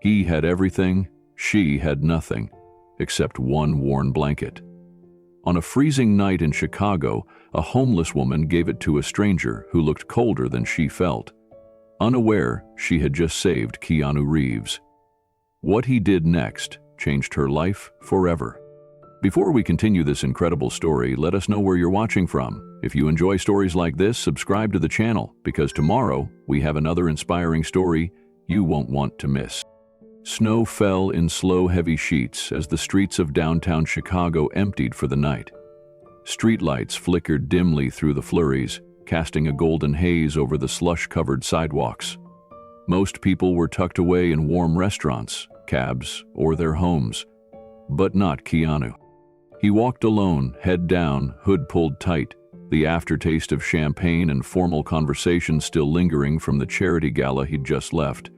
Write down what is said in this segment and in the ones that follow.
He had everything, she had nothing, except one worn blanket. On a freezing night in Chicago, a homeless woman gave it to a stranger who looked colder than she felt. Unaware, she had just saved Keanu Reeves. What he did next changed her life forever. Before we continue this incredible story, let us know where you're watching from. If you enjoy stories like this, subscribe to the channel, because tomorrow we have another inspiring story you won't want to miss. Snow fell in slow, heavy sheets as the streets of downtown Chicago emptied for the night. Streetlights flickered dimly through the flurries, casting a golden haze over the slush-covered sidewalks. Most people were tucked away in warm restaurants, cabs, or their homes. But not Keanu. He walked alone, head down, hood pulled tight, the aftertaste of champagne and formal conversation still lingering from the charity gala he'd just left.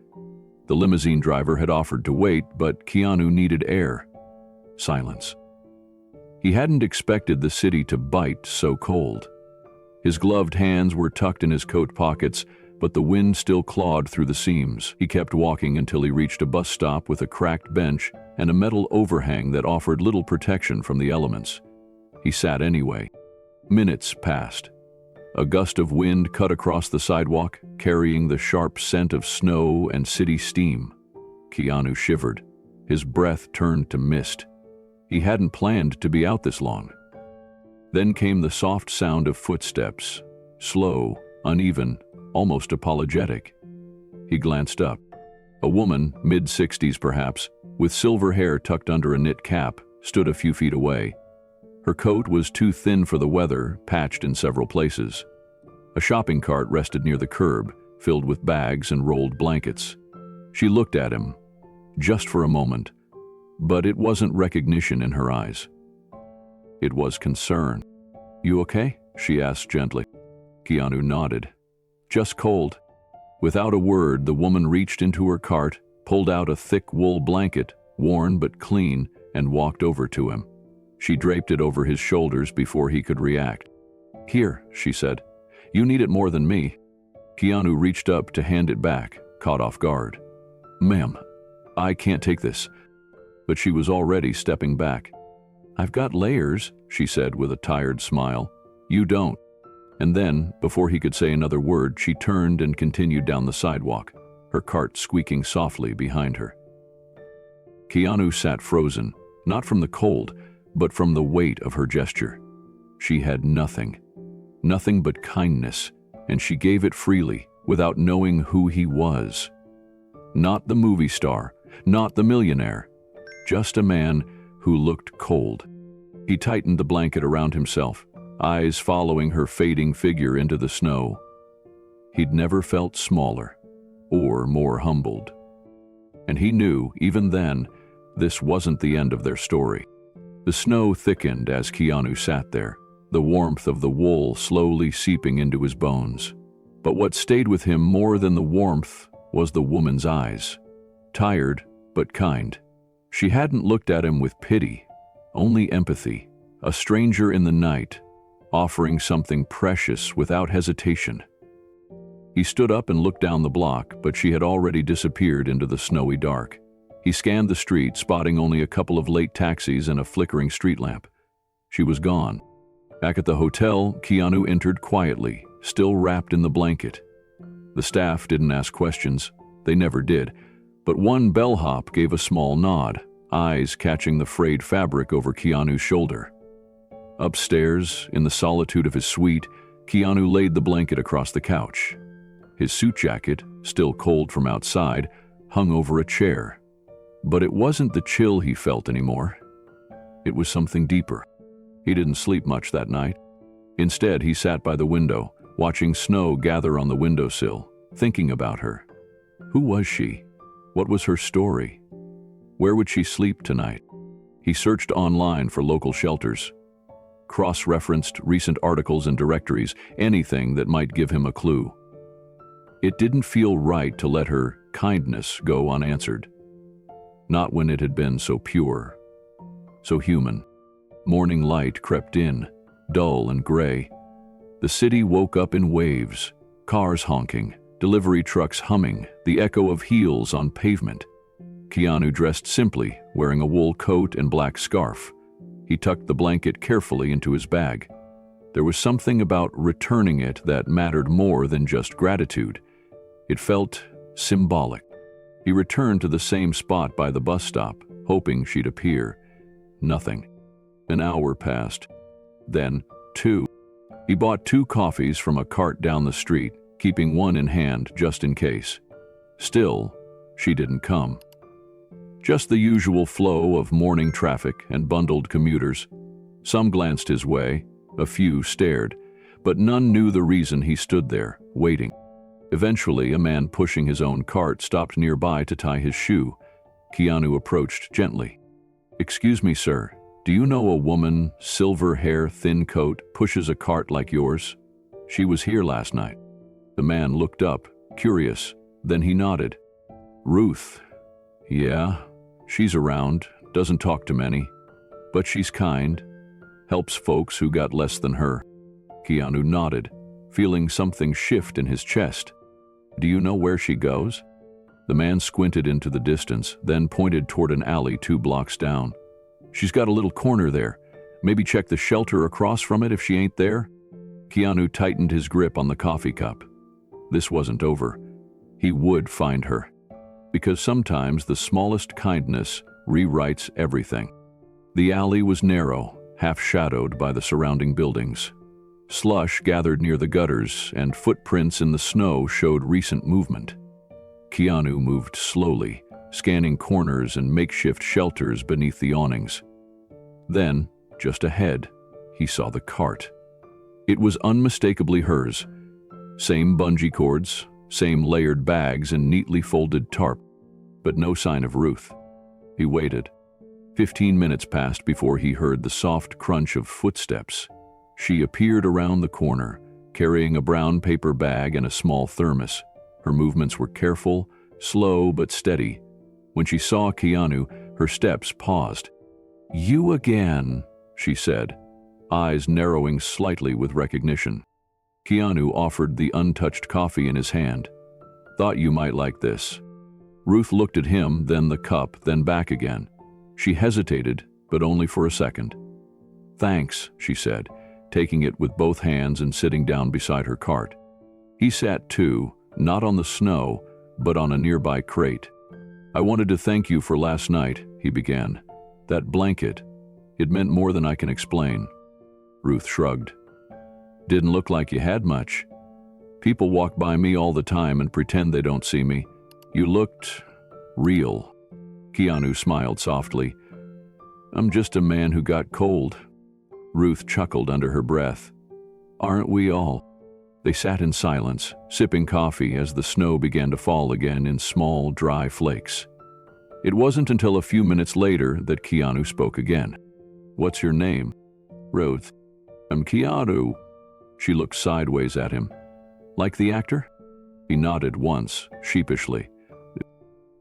The limousine driver had offered to wait, but Keanu needed air. Silence. He hadn't expected the city to bite so cold. His gloved hands were tucked in his coat pockets, but the wind still clawed through the seams. He kept walking until he reached a bus stop with a cracked bench and a metal overhang that offered little protection from the elements. He sat anyway. Minutes passed. A gust of wind cut across the sidewalk, carrying the sharp scent of snow and city steam. Keanu shivered. His breath turned to mist. He hadn't planned to be out this long. Then came the soft sound of footsteps, slow, uneven, almost apologetic. He glanced up. A woman, mid-60s perhaps, with silver hair tucked under a knit cap, stood a few feet away. Her coat was too thin for the weather, patched in several places. A shopping cart rested near the curb, filled with bags and rolled blankets. She looked at him, just for a moment, but it wasn't recognition in her eyes. It was concern. "You okay?" she asked gently. Keanu nodded. "Just cold." Without a word, the woman reached into her cart, pulled out a thick wool blanket, worn but clean, and walked over to him. She draped it over his shoulders before he could react. "Here," she said. "You need it more than me." Keanu reached up to hand it back, caught off guard. "Ma'am, I can't take this." But she was already stepping back. "I've got layers," she said with a tired smile. "You don't." And then, before he could say another word, she turned and continued down the sidewalk, her cart squeaking softly behind her. Keanu sat frozen, not from the cold, but from the weight of her gesture. She had nothing but kindness, and she gave it freely, without knowing who he was. Not the movie star, not the millionaire, just a man who looked cold. He tightened the blanket around himself, eyes following her fading figure into the snow. He'd never felt smaller or more humbled. And he knew, even then, this wasn't the end of their story. The snow thickened as Keanu sat there, the warmth of the wool slowly seeping into his bones. But what stayed with him more than the warmth was the woman's eyes. Tired, but kind. She hadn't looked at him with pity, only empathy. A stranger in the night, offering something precious without hesitation. He stood up and looked down the block, but she had already disappeared into the snowy dark. He scanned the street, spotting only a couple of late taxis and a flickering street lamp. She was gone. Back at the hotel, Keanu entered quietly, still wrapped in the blanket. The staff didn't ask questions. They never did. But one bellhop gave a small nod, eyes catching the frayed fabric over Keanu's shoulder. Upstairs, in the solitude of his suite, Keanu laid the blanket across the couch. His suit jacket, still cold from outside, hung over a chair. But it wasn't the chill he felt anymore. It was something deeper. He didn't sleep much that night. Instead, he sat by the window, watching snow gather on the windowsill, thinking about her. Who was she? What was her story? Where would she sleep tonight? He searched online for local shelters, cross-referenced recent articles and directories, anything that might give him a clue. It didn't feel right to let her kindness go unanswered. Not when it had been so pure, so human. Morning light crept in, dull and gray. The city woke up in waves, cars honking, delivery trucks humming, the echo of heels on pavement. Keanu dressed simply, wearing a wool coat and black scarf. He tucked the blanket carefully into his bag. There was something about returning it that mattered more than just gratitude. It felt symbolic. He returned to the same spot by the bus stop, hoping she'd appear. Nothing. An hour passed. Then 2. He bought 2 coffees from a cart down the street, keeping one in hand just in case. Still, she didn't come. Just the usual flow of morning traffic and bundled commuters. Some glanced his way, a few stared, but none knew the reason he stood there, waiting. Eventually, a man pushing his own cart stopped nearby to tie his shoe. Keanu approached gently. "Excuse me, sir, do you know a woman, silver hair, thin coat, pushes a cart like yours? She was here last night." The man looked up, curious, then he nodded. "Ruth. Yeah, she's around, doesn't talk to many, but she's kind, helps folks who got less than her." Keanu nodded, feeling something shift in his chest. "Do you know where she goes?" The man squinted into the distance, then pointed toward an alley 2 blocks down. "She's got a little corner there. Maybe check the shelter across from it if she ain't there." Keanu tightened his grip on the coffee cup. This wasn't over. He would find her. Because sometimes the smallest kindness rewrites everything. The alley was narrow, half-shadowed by the surrounding buildings. Slush gathered near the gutters, and footprints in the snow showed recent movement. Keanu moved slowly, scanning corners and makeshift shelters beneath the awnings. Then, just ahead, he saw the cart. It was unmistakably hers. Same bungee cords, same layered bags and neatly folded tarp, but no sign of Ruth. He waited. 15 minutes passed before he heard the soft crunch of footsteps. She appeared around the corner, carrying a brown paper bag and a small thermos. Her movements were careful, slow but steady. When she saw Keanu, her steps paused. "You again," she said, eyes narrowing slightly with recognition. Keanu offered the untouched coffee in his hand. "Thought you might like this." Ruth looked at him, then the cup, then back again. She hesitated, but only for a second. "Thanks," she said, taking it with both hands and sitting down beside her cart. He sat too, not on the snow, but on a nearby crate. "I wanted to thank you for last night," he began. "That blanket, it meant more than I can explain." Ruth shrugged. "Didn't look like you had much. People walk by me all the time and pretend they don't see me. You looked real." Keanu smiled softly. "I'm just a man who got cold." Ruth chuckled under her breath. "Aren't we all?" They sat in silence, sipping coffee as the snow began to fall again in small, dry flakes. It wasn't until a few minutes later that Keanu spoke again. "What's your name?" "Ruth." "I'm Keanu." She looked sideways at him. "Like the actor?" He nodded once, sheepishly.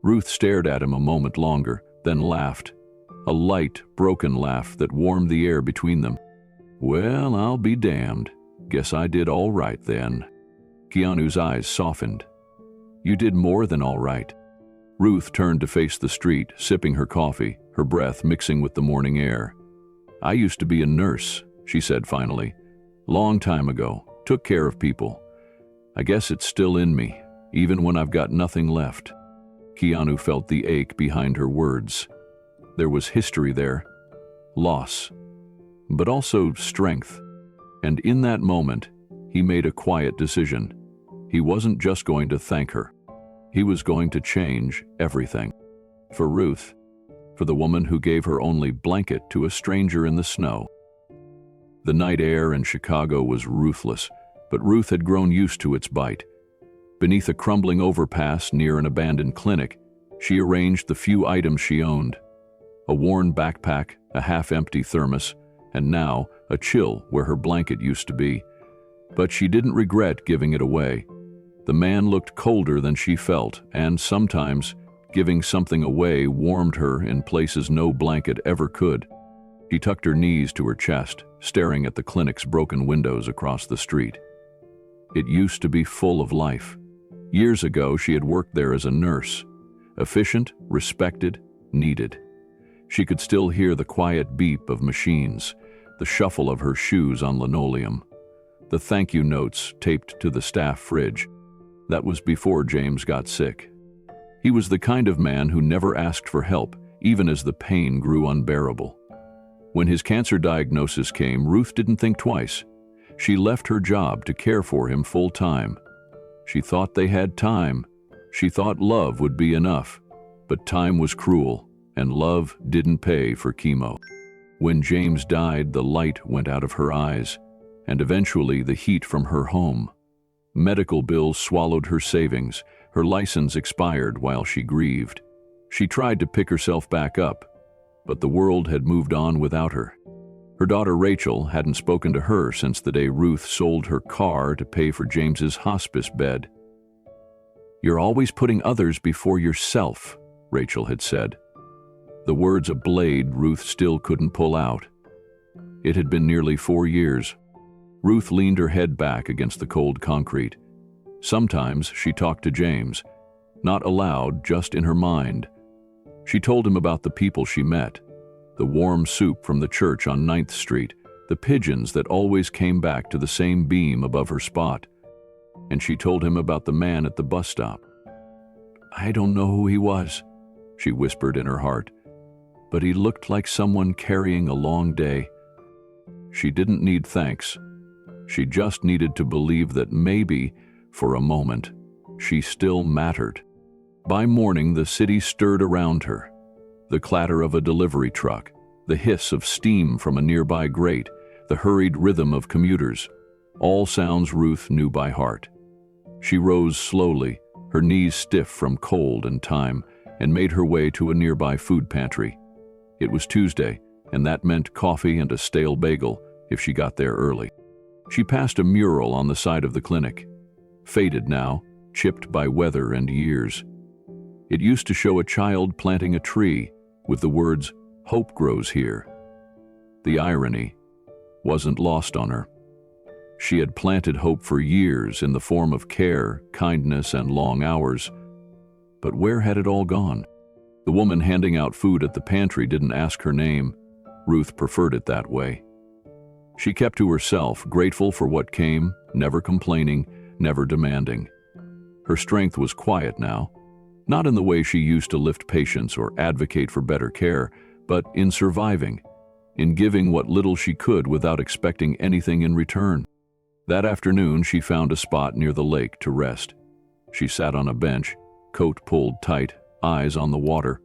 Ruth stared at him a moment longer, then laughed. A light, broken laugh that warmed the air between them. "Well, I'll be damned. Guess I did all right then." Keanu's eyes softened. "You did more than all right." Ruth turned to face the street, sipping her coffee, her breath mixing with the morning air. "I used to be a nurse," she said finally. "Long time ago. Took care of people. I guess it's still in me, even when I've got nothing left." Keanu felt the ache behind her words. There was history there, loss, but also strength. And in that moment, he made a quiet decision. He wasn't just going to thank her. He was going to change everything. For Ruth, for the woman who gave her only blanket to a stranger in the snow. The night air in Chicago was ruthless, but Ruth had grown used to its bite. Beneath a crumbling overpass near an abandoned clinic, she arranged the few items she owned. A worn backpack, a half-empty thermos, and now a chill where her blanket used to be. But she didn't regret giving it away. The man looked colder than she felt, and sometimes, giving something away warmed her in places no blanket ever could. She tucked her knees to her chest, staring at the clinic's broken windows across the street. It used to be full of life. Years ago, she had worked there as a nurse. Efficient, respected, needed. She could still hear the quiet beep of machines, the shuffle of her shoes on linoleum, the thank you notes taped to the staff fridge. That was before James got sick. He was the kind of man who never asked for help, even as the pain grew unbearable. When his cancer diagnosis came, Ruth didn't think twice. She left her job to care for him full time. She thought they had time. She thought love would be enough. But time was cruel, and love didn't pay for chemo. When James died, the light went out of her eyes, and eventually the heat from her home. Medical bills swallowed her savings. Her license expired while she grieved. She tried to pick herself back up, but the world had moved on without her. Her daughter Rachel hadn't spoken to her since the day Ruth sold her car to pay for James's hospice bed. "You're always putting others before yourself," Rachel had said. The words a blade Ruth still couldn't pull out. It had been nearly 4 years. Ruth leaned her head back against the cold concrete. Sometimes she talked to James, not aloud, just in her mind. She told him about the people she met, the warm soup from the church on 9th Street, the pigeons that always came back to the same beam above her spot. And she told him about the man at the bus stop. "I don't know who he was," she whispered in her heart, "but he looked like someone carrying a long day." She didn't need thanks. She just needed to believe that maybe, for a moment, she still mattered. By morning, the city stirred around her. The clatter of a delivery truck, the hiss of steam from a nearby grate, the hurried rhythm of commuters, all sounds Ruth knew by heart. She rose slowly, her knees stiff from cold and time, and made her way to a nearby food pantry. It was Tuesday, and that meant coffee and a stale bagel if she got there early. She passed a mural on the side of the clinic, faded now, chipped by weather and years. It used to show a child planting a tree with the words, "Hope grows here." The irony wasn't lost on her. She had planted hope for years in the form of care, kindness, and long hours. But where had it all gone? The woman handing out food at the pantry didn't ask her name. Ruth preferred it that way. She kept to herself, grateful for what came, never complaining, never demanding. Her strength was quiet now, not in the way she used to lift patients or advocate for better care, but in surviving, in giving what little she could without expecting anything in return. That afternoon, she found a spot near the lake to rest. She sat on a bench, coat pulled tight, eyes on the water.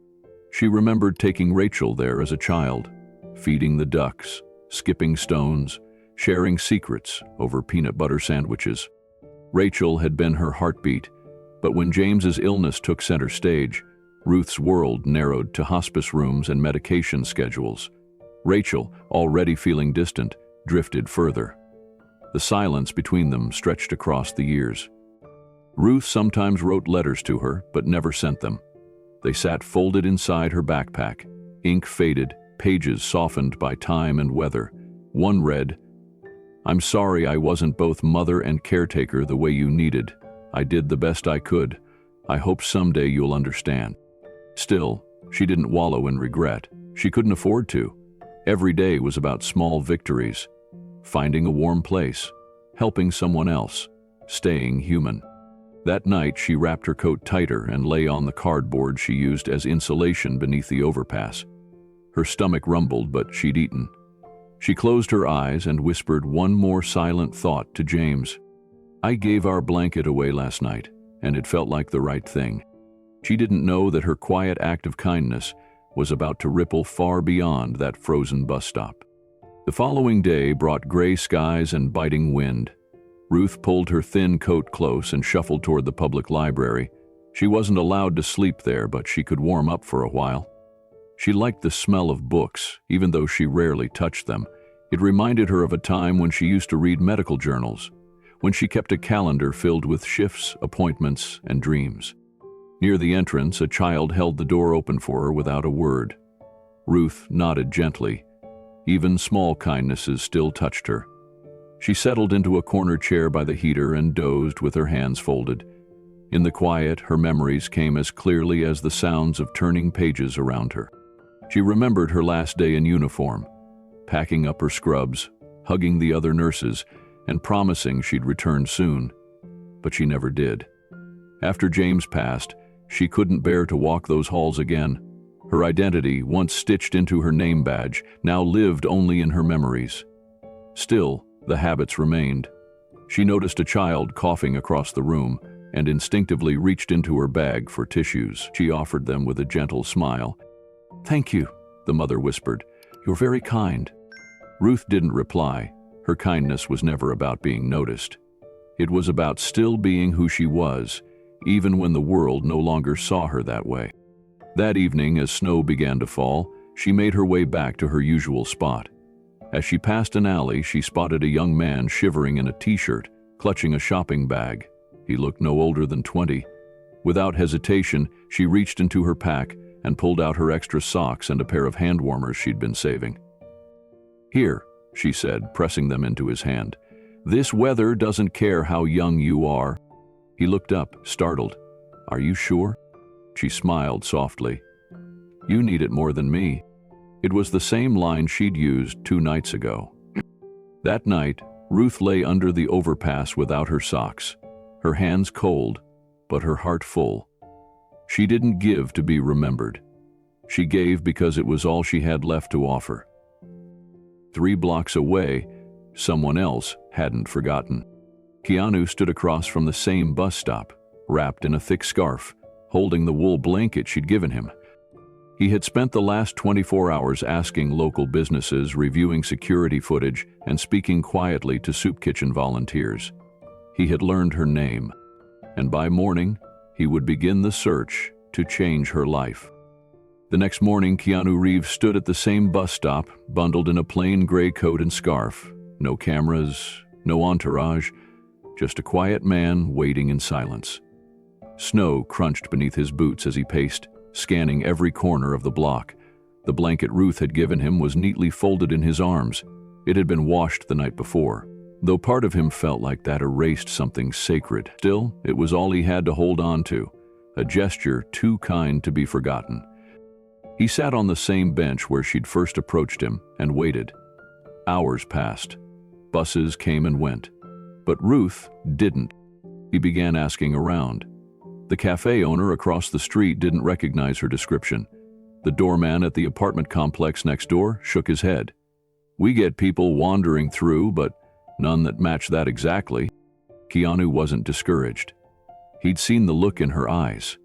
She remembered taking Rachel there as a child, feeding the ducks, skipping stones, sharing secrets over peanut butter sandwiches. Rachel had been her heartbeat, but when James's illness took center stage, Ruth's world narrowed to hospice rooms and medication schedules. Rachel, already feeling distant, drifted further. The silence between them stretched across the years. Ruth sometimes wrote letters to her, but never sent them. They sat folded inside her backpack, ink faded, pages softened by time and weather. One read, "I'm sorry I wasn't both mother and caretaker the way you needed. I did the best I could. I hope someday you'll understand." Still, she didn't wallow in regret. She couldn't afford to. Every day was about small victories, finding a warm place, helping someone else, staying human. That night, she wrapped her coat tighter and lay on the cardboard she used as insulation beneath the overpass. Her stomach rumbled, but she'd eaten. She closed her eyes and whispered one more silent thought to James. "I gave our blanket away last night, and it felt like the right thing." She didn't know that her quiet act of kindness was about to ripple far beyond that frozen bus stop. The following day brought gray skies and biting wind. Ruth pulled her thin coat close and shuffled toward the public library. She wasn't allowed to sleep there, but she could warm up for a while. She liked the smell of books, even though she rarely touched them. It reminded her of a time when she used to read medical journals, when she kept a calendar filled with shifts, appointments, and dreams. Near the entrance, a child held the door open for her without a word. Ruth nodded gently. Even small kindnesses still touched her. She settled into a corner chair by the heater and dozed with her hands folded. In the quiet, her memories came as clearly as the sounds of turning pages around her. She remembered her last day in uniform, packing up her scrubs, hugging the other nurses, and promising she'd return soon. But she never did. After James passed, she couldn't bear to walk those halls again. Her identity, once stitched into her name badge, now lived only in her memories. Still, the habits remained. She noticed a child coughing across the room and instinctively reached into her bag for tissues. She offered them with a gentle smile. "Thank you," the mother whispered. "You're very kind." Ruth didn't reply. Her kindness was never about being noticed. It was about still being who she was, even when the world no longer saw her that way. That evening, as snow began to fall, she made her way back to her usual spot. As she passed an alley, she spotted a young man shivering in a t-shirt, clutching a shopping bag. He looked no older than 20. Without hesitation, she reached into her pack and pulled out her extra socks and a pair of hand warmers she'd been saving. "Here," she said, pressing them into his hand. "This weather doesn't care how young you are." He looked up, startled. "Are you sure?" She smiled softly. "You need it more than me." It was the same line she'd used 2 nights ago. That night, Ruth lay under the overpass without her socks, her hands cold, but her heart full. She didn't give to be remembered. She gave because it was all she had left to offer. 3 blocks away, someone else hadn't forgotten. Keanu stood across from the same bus stop, wrapped in a thick scarf, holding the wool blanket she'd given him. He had spent the last 24 hours asking local businesses, reviewing security footage, and speaking quietly to soup kitchen volunteers. He had learned her name, and by morning, he would begin the search to change her life. The next morning, Keanu Reeves stood at the same bus stop, bundled in a plain gray coat and scarf. No cameras, no entourage, just a quiet man waiting in silence. Snow crunched beneath his boots as he paced, scanning every corner of the block. The blanket Ruth had given him was neatly folded in his arms. It had been washed the night before, though part of him felt like that erased something sacred. Still, it was all he had to hold on to, a gesture too kind to be forgotten. He sat on the same bench where she'd first approached him and waited. Hours passed. Buses came and went. But Ruth didn't. He began asking around. The cafe owner across the street didn't recognize her description. The doorman at the apartment complex next door shook his head. "We get people wandering through, but none that match that exactly." Keanu wasn't discouraged. He'd seen the look in her eyes.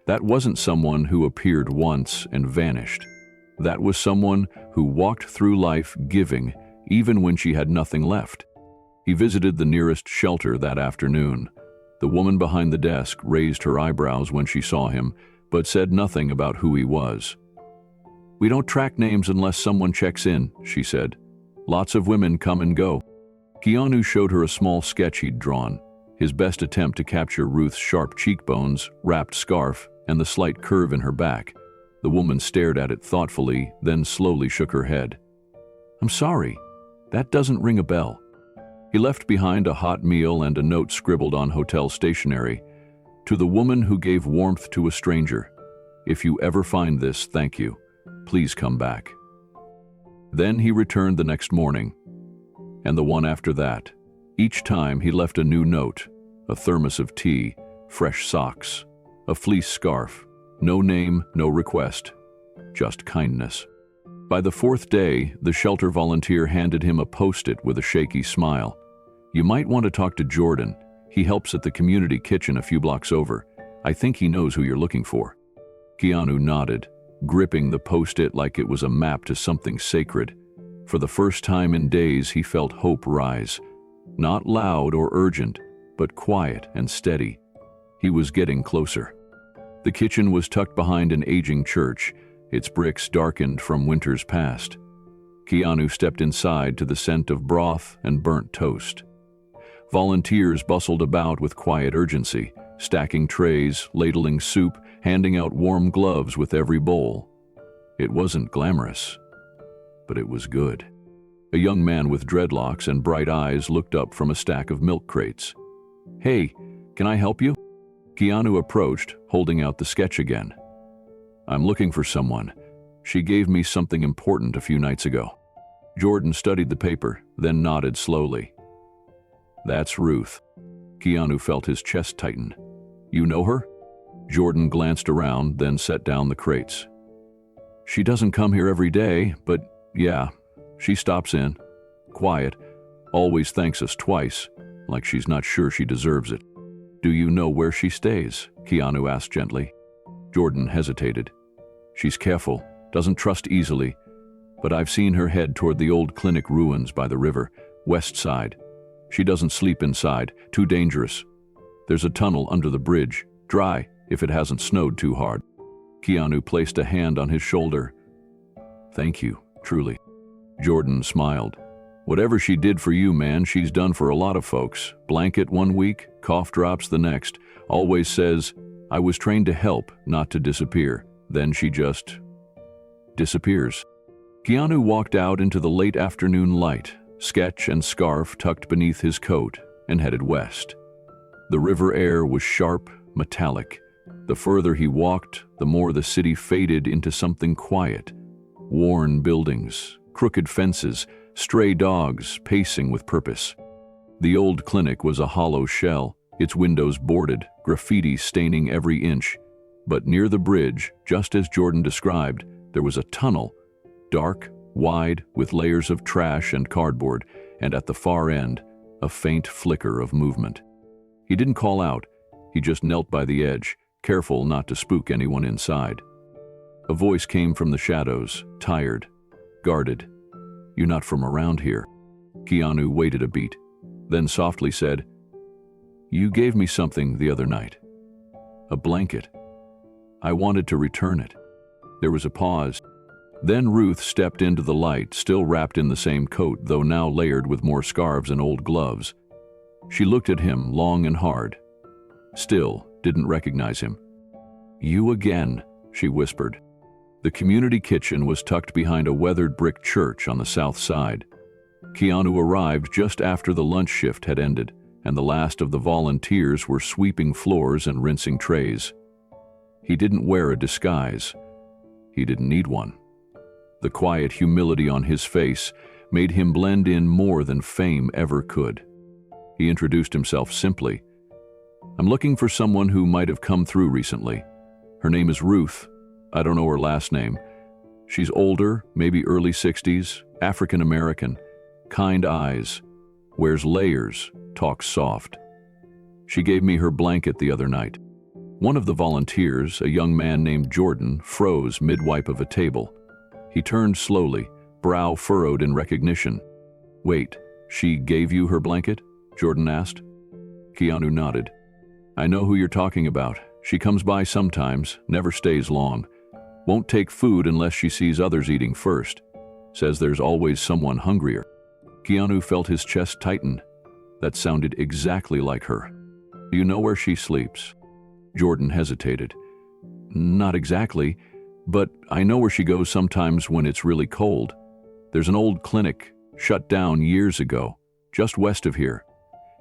That wasn't someone who appeared once and vanished. That was someone who walked through life giving, even when she had nothing left. He visited the nearest shelter that afternoon. The woman behind the desk raised her eyebrows when she saw him, but said nothing about who he was. "We don't track names unless someone checks in," she said. "Lots of women come and go." Keanu showed her a small sketch he'd drawn, his best attempt to capture Ruth's sharp cheekbones, wrapped scarf, and the slight curve in her back. The woman stared at it thoughtfully, then slowly shook her head. "I'm sorry, that doesn't ring a bell." He left behind a hot meal and a note scribbled on hotel stationery. "To the woman who gave warmth to a stranger. If you ever find this, thank you. Please come back." Then he returned the next morning, and the one after that. Each time he left a new note, a thermos of tea, fresh socks, a fleece scarf. No name, no request, just kindness. By the 4th day, the shelter volunteer handed him a post-it with a shaky smile. "You might want to talk to Jordan. He helps at the community kitchen a few blocks over. I think he knows who you're looking for." Keanu nodded, gripping the post-it like it was a map to something sacred. For the first time in days, he felt hope rise. Not loud or urgent, but quiet and steady. He was getting closer. The kitchen was tucked behind an aging church, its bricks darkened from winters past. Keanu stepped inside to the scent of broth and burnt toast. Volunteers bustled about with quiet urgency, stacking trays, ladling soup, handing out warm gloves with every bowl. It wasn't glamorous, but it was good. A young man with dreadlocks and bright eyes looked up from a stack of milk crates. "Hey, can I help you?" Keanu approached, holding out the sketch again. I'm looking for someone. She gave me something important a few nights ago. Jordan studied the paper, then nodded slowly. That's Ruth. Keanu felt his chest tighten. You know her? Jordan glanced around, then set down the crates. She doesn't come here every day, but yeah, she stops in. Quiet, always thanks us twice, like she's not sure she deserves it. Do you know where she stays? Keanu asked gently. Jordan hesitated. She's careful, doesn't trust easily, but I've seen her head toward the old clinic ruins by the river, west side. She doesn't sleep inside, too dangerous. There's a tunnel under the bridge, dry if it hasn't snowed too hard. Keanu placed a hand on his shoulder. Thank you, truly. Jordan smiled. Whatever she did for you, man, she's done for a lot of folks. Blanket one week, cough drops the next. Always says, I was trained to help, not to disappear. Then she just disappears. Keanu walked out into the late afternoon light, sketch and scarf tucked beneath his coat, and headed west. The river air was sharp, metallic. The further he walked, the more the city faded into something quiet. Worn buildings, crooked fences, stray dogs pacing with purpose. The old clinic was a hollow shell, its windows boarded, graffiti staining every inch. But near the bridge, just as Jordan described, there was a tunnel, dark, wide, with layers of trash and cardboard, and at the far end, a faint flicker of movement. He didn't call out, he just knelt by the edge, careful not to spook anyone inside. A voice came from the shadows, tired, guarded. You're not from around here. Keanu waited a beat, then softly said, You gave me something the other night. A blanket. I wanted to return it. There was a pause. Then Ruth stepped into the light, still wrapped in the same coat, though now layered with more scarves and old gloves. She looked at him long and hard. Still didn't recognize him. You again, she whispered. The community kitchen was tucked behind a weathered brick church on the south side. Keanu arrived just after the lunch shift had ended, and the last of the volunteers were sweeping floors and rinsing trays. He didn't wear a disguise. He didn't need one. The quiet humility on his face made him blend in more than fame ever could. He introduced himself simply. I'm looking for someone who might have come through recently. Her name is Ruth. I don't know her last name. She's older, maybe early 60s, African American, kind eyes, wears layers, talks soft. She gave me her blanket the other night. One of the volunteers, a young man named Jordan, froze mid-wipe of a table. He turned slowly, brow furrowed in recognition. Wait, she gave you her blanket? Jordan asked. Keanu nodded. I know who you're talking about. She comes by sometimes, never stays long. Won't take food unless she sees others eating first. Says there's always someone hungrier. Keanu felt his chest tighten. That sounded exactly like her. Do you know where she sleeps? Jordan hesitated. Not exactly, but I know where she goes sometimes when it's really cold. There's an old clinic, shut down years ago, just west of here.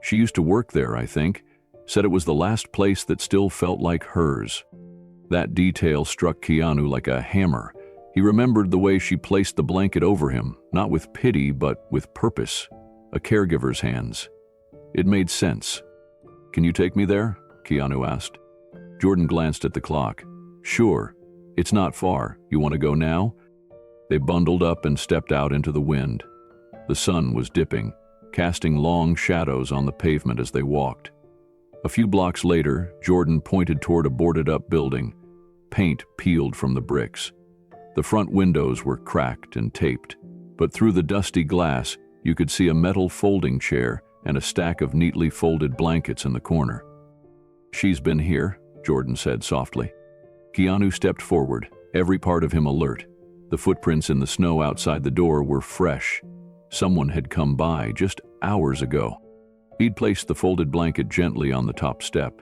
She used to work there, I think. Said it was the last place that still felt like hers. That detail struck Keanu like a hammer. He remembered the way she placed the blanket over him, not with pity, but with purpose, a caregiver's hands. It made sense. Can you take me there? Keanu asked. Jordan glanced at the clock. Sure. It's not far. You want to go now? They bundled up and stepped out into the wind. The sun was dipping, casting long shadows on the pavement as they walked. A few blocks later, Jordan pointed toward a boarded-up building. Paint peeled from the bricks. The front windows were cracked and taped, but through the dusty glass, you could see a metal folding chair and a stack of neatly folded blankets in the corner. She's been here, Jordan said softly. Keanu stepped forward, every part of him alert. The footprints in the snow outside the door were fresh. Someone had come by just hours ago. He'd placed the folded blanket gently on the top step,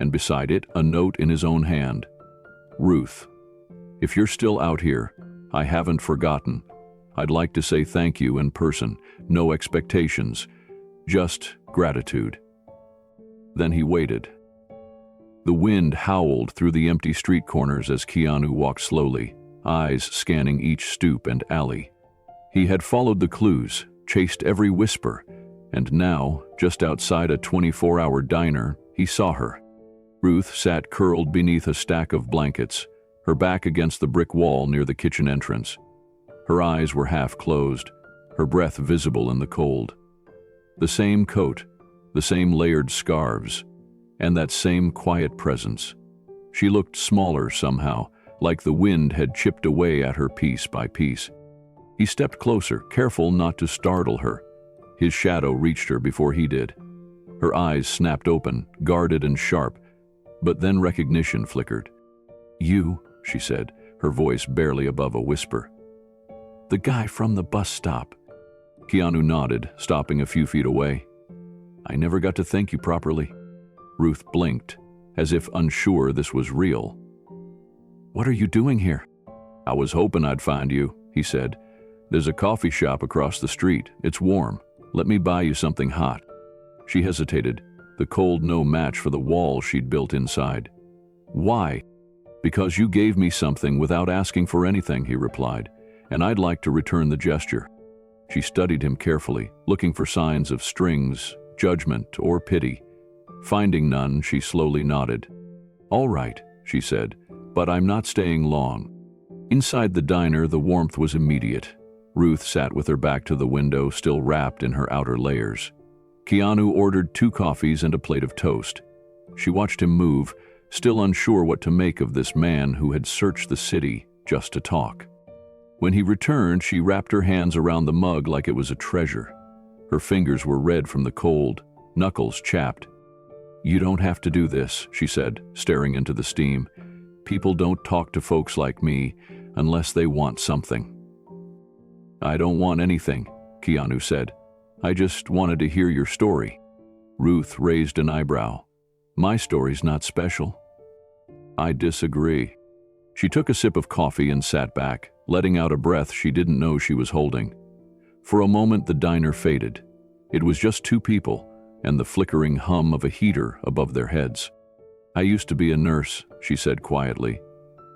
and beside it, a note in his own hand. Ruth, if you're still out here, I haven't forgotten. I'd like to say thank you in person, no expectations, just gratitude. Then he waited. The wind howled through the empty street corners as Keanu walked slowly, eyes scanning each stoop and alley. He had followed the clues, chased every whisper, and now, just outside a 24-hour diner, he saw her. Ruth sat curled beneath a stack of blankets, her back against the brick wall near the kitchen entrance. Her eyes were half closed, her breath visible in the cold. The same coat, the same layered scarves, and that same quiet presence. She looked smaller somehow, like the wind had chipped away at her piece by piece. He stepped closer, careful not to startle her. His shadow reached her before he did. Her eyes snapped open, guarded and sharp, but then recognition flickered. "You," she said, her voice barely above a whisper. "The guy from the bus stop." Keanu nodded, stopping a few feet away. "I never got to thank you properly." Ruth blinked, as if unsure this was real. "What are you doing here?" "I was hoping I'd find you," he said. "There's a coffee shop across the street. It's warm. Let me buy you something hot." She hesitated, the cold no match for the wall she'd built inside. "Why?" "Because you gave me something without asking for anything," he replied, "and I'd like to return the gesture." She studied him carefully, looking for signs of strings, judgment, or pity. Finding none, she slowly nodded. "All right," she said, "but I'm not staying long." Inside the diner, the warmth was immediate. Ruth sat with her back to the window, still wrapped in her outer layers. Keanu ordered 2 coffees and a plate of toast. She watched him move, still unsure what to make of this man who had searched the city just to talk. When he returned, she wrapped her hands around the mug like it was a treasure. Her fingers were red from the cold, knuckles chapped. "You don't have to do this," she said, staring into the steam. "People don't talk to folks like me unless they want something." "I don't want anything," Keanu said. "I just wanted to hear your story." Ruth raised an eyebrow. "My story's not special." "I disagree." She took a sip of coffee and sat back, letting out a breath she didn't know she was holding. For a moment the diner faded. It was just 2 people, and the flickering hum of a heater above their heads. "I used to be a nurse," she said quietly.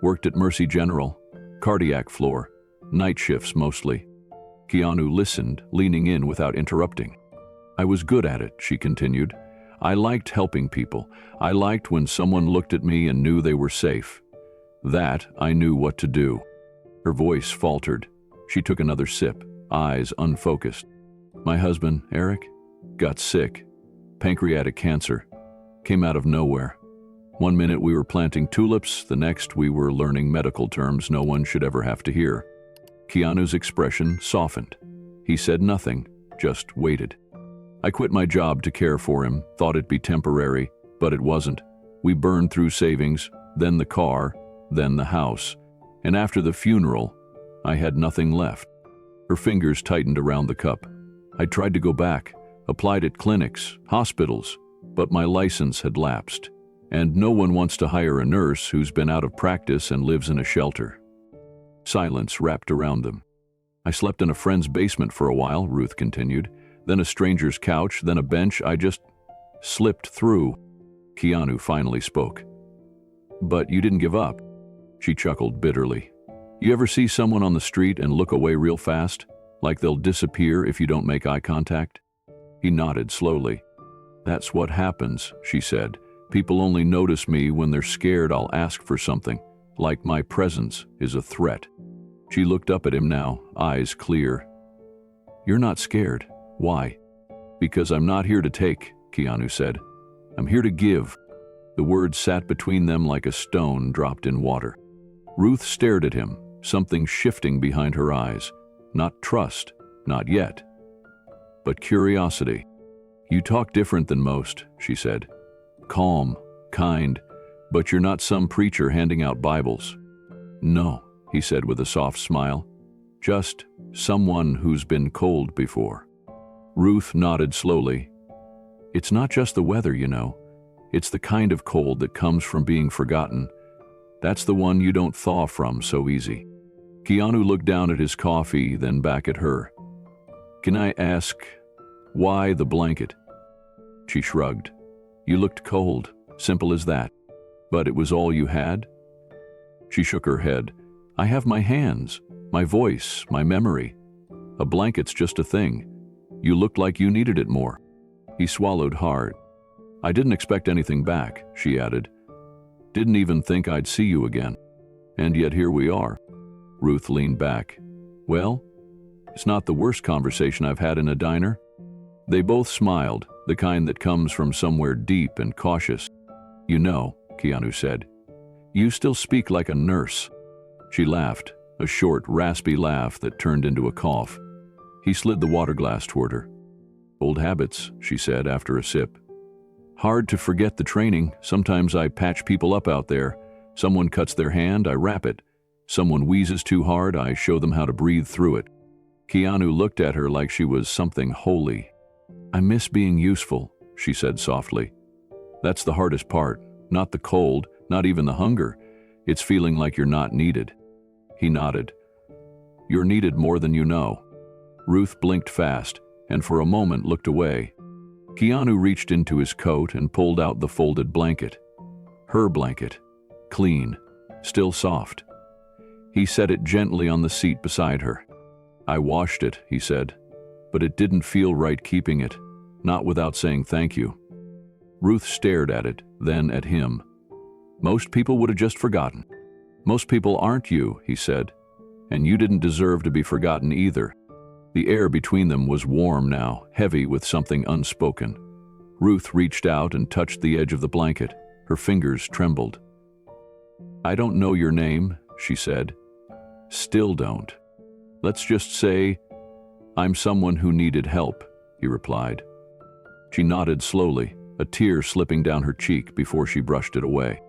"Worked at Mercy General, cardiac floor, night shifts mostly." Keanu listened, leaning in without interrupting. "I was good at it," she continued. "I liked helping people. I liked when someone looked at me and knew they were safe. That I knew what to do." Her voice faltered. She took another sip, eyes unfocused. "My husband, Eric, got sick. Pancreatic cancer. Came out of nowhere. One minute we were planting tulips, the next we were learning medical terms no one should ever have to hear." Keanu's expression softened. He said nothing, just waited. "I quit my job to care for him, thought it'd be temporary, but it wasn't. We burned through savings, then the car, then the house. And after the funeral, I had nothing left." Her fingers tightened around the cup. "I tried to go back, applied at clinics, hospitals, but my license had lapsed. And no one wants to hire a nurse who's been out of practice and lives in a shelter." Silence wrapped around them. "I slept in a friend's basement for a while," Ruth continued. "Then a stranger's couch, then a bench. I just slipped through." Keanu finally spoke. "But you didn't give up." She chuckled bitterly. "You ever see someone on the street and look away real fast? Like they'll disappear if you don't make eye contact?" He nodded slowly. "That's what happens," she said. "People only notice me when they're scared I'll ask for something, like my presence is a threat." She looked up at him now, eyes clear. "You're not scared. Why?" "Because I'm not here to take," Keanu said. "I'm here to give." The words sat between them like a stone dropped in water. Ruth stared at him, something shifting behind her eyes. Not trust, not yet, but curiosity. "You talk different than most," she said. "Calm, kind, but you're not some preacher handing out Bibles." "No," he said with a soft smile. "Just someone who's been cold before." Ruth nodded slowly. "It's not just the weather, you know. It's the kind of cold that comes from being forgotten. That's the one you don't thaw from so easy." Keanu looked down at his coffee, then back at her. "Can I ask, why the blanket?" She shrugged. "You looked cold. Simple as that." But it was all you had? She shook her head. I have my hands, my voice, my memory. A blanket's just a thing. You looked like you needed it more. He swallowed hard. I didn't expect anything back, she added. Didn't even think I'd see you again. And yet here we are. Ruth leaned back. Well, it's not the worst conversation I've had in a diner. They both smiled, the kind that comes from somewhere deep and cautious. You know, Keanu said, you still speak like a nurse. She laughed, a short, raspy laugh that turned into a cough. He slid the water glass toward her. Old habits, she said after a sip. Hard to forget the training. Sometimes I patch people up out there. Someone cuts their hand, I wrap it. Someone wheezes too hard, I show them how to breathe through it. Keanu looked at her like she was something holy. I miss being useful, she said softly. That's the hardest part. Not the cold, not even the hunger. It's feeling like you're not needed. He nodded. You're needed more than you know. Ruth blinked fast, and for a moment looked away. Keanu reached into his coat and pulled out the folded blanket. Her blanket. Clean. Still soft. He set it gently on the seat beside her. I washed it, he said, but it didn't feel right keeping it, not without saying thank you. Ruth stared at it, then at him. Most people would have just forgotten. Most people aren't you, he said, and you didn't deserve to be forgotten either. The air between them was warm now, heavy with something unspoken. Ruth reached out and touched the edge of the blanket. Her fingers trembled. I don't know your name, she said. Still don't. Let's just say, I'm someone who needed help, he replied. She nodded slowly, a tear slipping down her cheek before she brushed it away.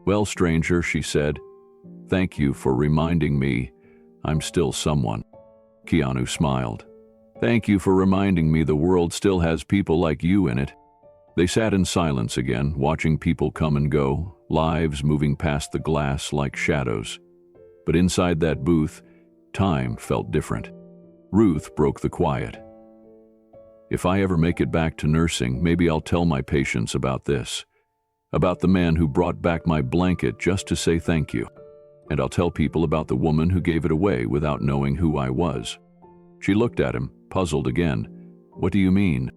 Well, stranger, she said, thank you for reminding me I'm still someone. Keanu smiled. Thank you for reminding me the world still has people like you in it. They sat in silence again, watching people come and go, lives moving past the glass like shadows. But inside that booth, time felt different. Ruth broke the quiet. If I ever make it back to nursing, maybe I'll tell my patients about this. About the man who brought back my blanket just to say thank you. And I'll tell people about the woman who gave it away without knowing who I was. She looked at him, puzzled again. What do you mean?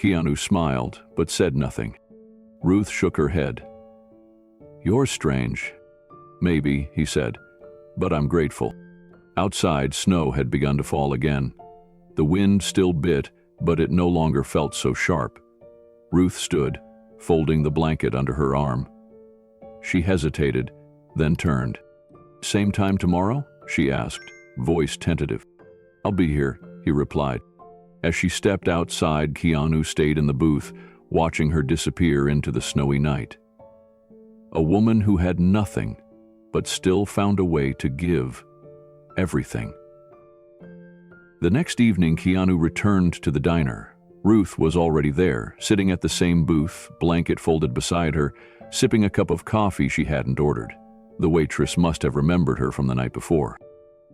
Keanu smiled, but said nothing. Ruth shook her head. You're strange. Maybe, he said, but I'm grateful. Outside, snow had begun to fall again. The wind still bit, but it no longer felt so sharp. Ruth stood, folding the blanket under her arm. She hesitated, then turned. Same time tomorrow? She asked, voice tentative. I'll be here, he replied. As she stepped outside, Keanu stayed in the booth, watching her disappear into the snowy night. A woman who had nothing, but still found a way to give everything. The next evening, Keanu returned to the diner. Ruth was already there, sitting at the same booth, blanket folded beside her, sipping a cup of coffee she hadn't ordered. The waitress must have remembered her from the night before.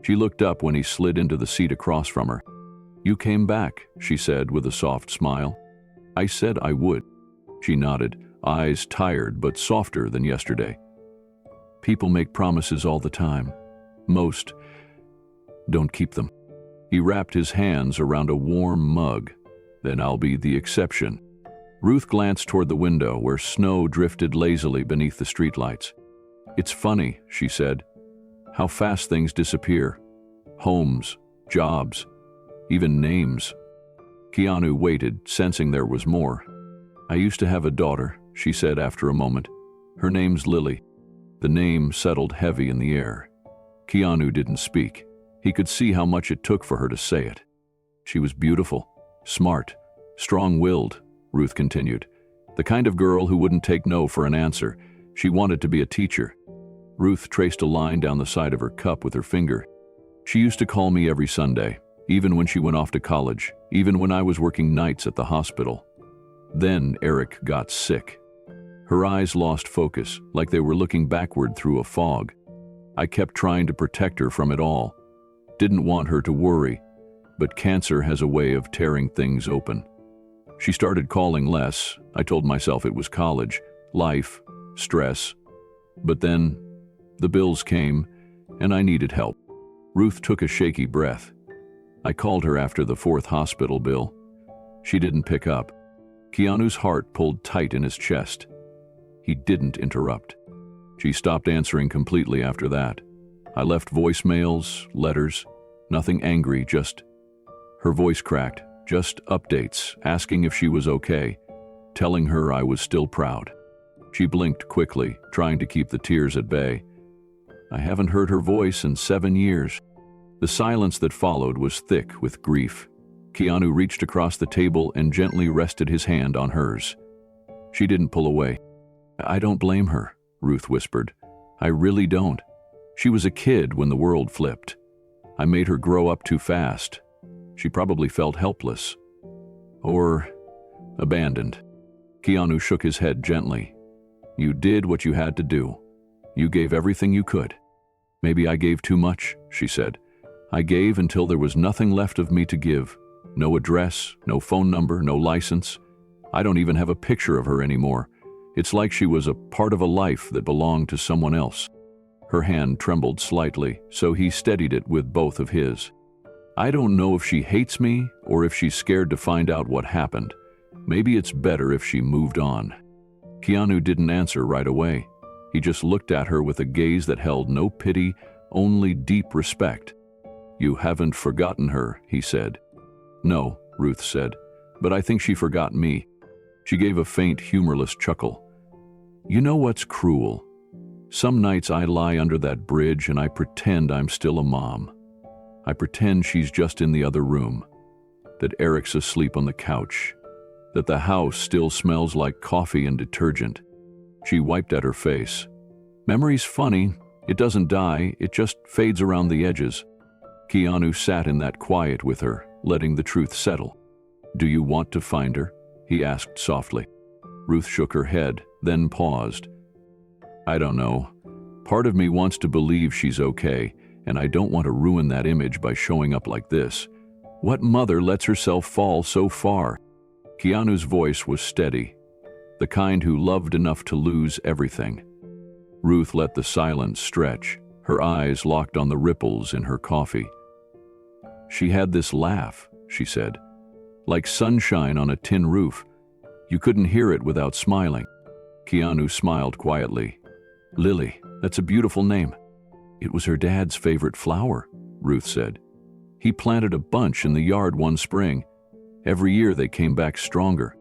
She looked up when he slid into the seat across from her. You came back, she said with a soft smile. I said I would. She nodded, eyes tired but softer than yesterday. People make promises all the time. Most don't keep them. He wrapped his hands around a warm mug. Then I'll be the exception. Ruth glanced toward the window where snow drifted lazily beneath the streetlights. It's funny, she said, how fast things disappear. Homes, jobs, even names. Keanu waited, sensing there was more. I used to have a daughter, she said after a moment. Her name's Lily. The name settled heavy in the air. Keanu didn't speak. He could see how much it took for her to say it. She was beautiful, smart, strong-willed, Ruth continued. The kind of girl who wouldn't take no for an answer. She wanted to be a teacher. Ruth traced a line down the side of her cup with her finger. She used to call me every Sunday, even when she went off to college, even when I was working nights at the hospital. Then Eric got sick. Her eyes lost focus, like they were looking backward through a fog. I kept trying to protect her from it all. Didn't want her to worry, but cancer has a way of tearing things open. She started calling less. I told myself it was college, life, stress, But then, the bills came, and I needed help. Ruth took a shaky breath. I called her after the 4th hospital bill. She didn't pick up. Keanu's heart pulled tight in his chest. He didn't interrupt. She stopped answering completely after that. I left voicemails, letters, nothing angry, just... Her voice cracked, just updates, asking if she was okay, telling her I was still proud. She blinked quickly, trying to keep the tears at bay. I haven't heard her voice in 7 years. The silence that followed was thick with grief. Keanu reached across the table and gently rested his hand on hers. She didn't pull away. I don't blame her, Ruth whispered. I really don't. She was a kid when the world flipped. I made her grow up too fast. She probably felt helpless. Or abandoned. Keanu shook his head gently. You did what you had to do. You gave everything you could. Maybe I gave too much, she said. I gave until there was nothing left of me to give. No address, no phone number, no license. I don't even have a picture of her anymore. It's like she was a part of a life that belonged to someone else. Her hand trembled slightly, so he steadied it with both of his. I don't know if she hates me or if she's scared to find out what happened. Maybe it's better if she moved on. Keanu didn't answer right away. He just looked at her with a gaze that held no pity, only deep respect. You haven't forgotten her, he said. No, Ruth said, but I think she forgot me. She gave a faint, humorless chuckle. You know what's cruel? Some nights I lie under that bridge and I pretend I'm still a mom. I pretend she's just in the other room, that Eric's asleep on the couch, that the house still smells like coffee and detergent. She wiped at her face. Memory's funny. It doesn't die, it just fades around the edges. Keanu sat in that quiet with her, letting the truth settle. Do you want to find her? He asked softly. Ruth shook her head, then paused. I don't know. Part of me wants to believe she's okay, and I don't want to ruin that image by showing up like this. What mother lets herself fall so far? Keanu's voice was steady, the kind who loved enough to lose everything. Ruth let the silence stretch, her eyes locked on the ripples in her coffee. She had this laugh, she said, like sunshine on a tin roof. You couldn't hear it without smiling. Keanu smiled quietly. Lily, that's a beautiful name. It was her dad's favorite flower, Ruth said. He planted a bunch in the yard one spring. Every year they came back stronger.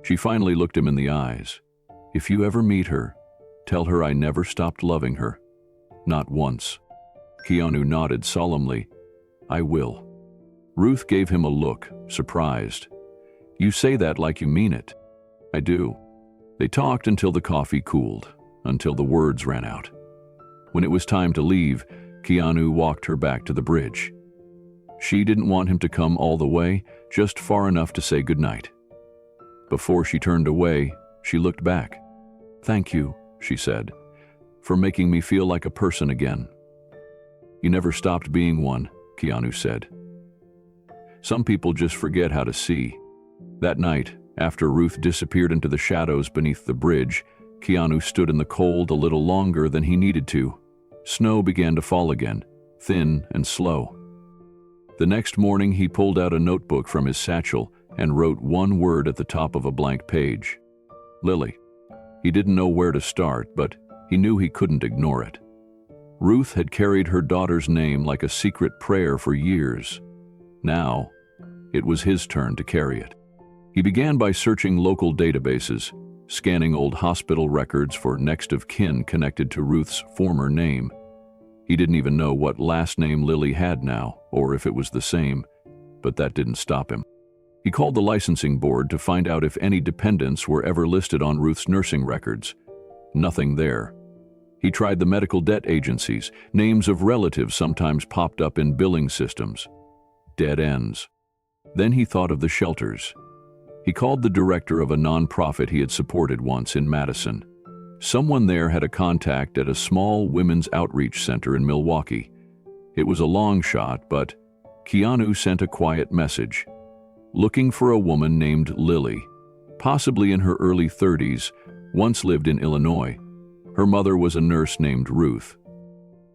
She finally looked him in the eyes. If you ever meet her, tell her I never stopped loving her. Not once. Keanu nodded solemnly. I will. Ruth gave him a look, surprised. You say that like you mean it. I do. They talked until the coffee cooled, until the words ran out. When it was time to leave, Keanu walked her back to the bridge. She didn't want him to come all the way, just far enough to say goodnight. Before she turned away, she looked back. Thank you, she said, for making me feel like a person again. You never stopped being one, Keanu said. Some people just forget how to see. That night, after Ruth disappeared into the shadows beneath the bridge, Keanu stood in the cold a little longer than he needed to. Snow began to fall again, thin and slow. The next morning, he pulled out a notebook from his satchel and wrote one word at the top of a blank page. Lily. He didn't know where to start, but he knew he couldn't ignore it. Ruth had carried her daughter's name like a secret prayer for years. Now, it was his turn to carry it. He began by searching local databases, scanning old hospital records for next of kin connected to Ruth's former name. He didn't even know what last name Lily had now, or if it was the same, but that didn't stop him. He called the licensing board to find out if any dependents were ever listed on Ruth's nursing records. Nothing there. He tried the medical debt agencies. Names of relatives sometimes popped up in billing systems. Dead ends. Then he thought of the shelters. He called the director of a nonprofit he had supported once in Madison. Someone there had a contact at a small women's outreach center in Milwaukee. It was a long shot, but Keanu sent a quiet message. Looking for a woman named Lily, possibly in her early 30s, once lived in Illinois. Her mother was a nurse named Ruth.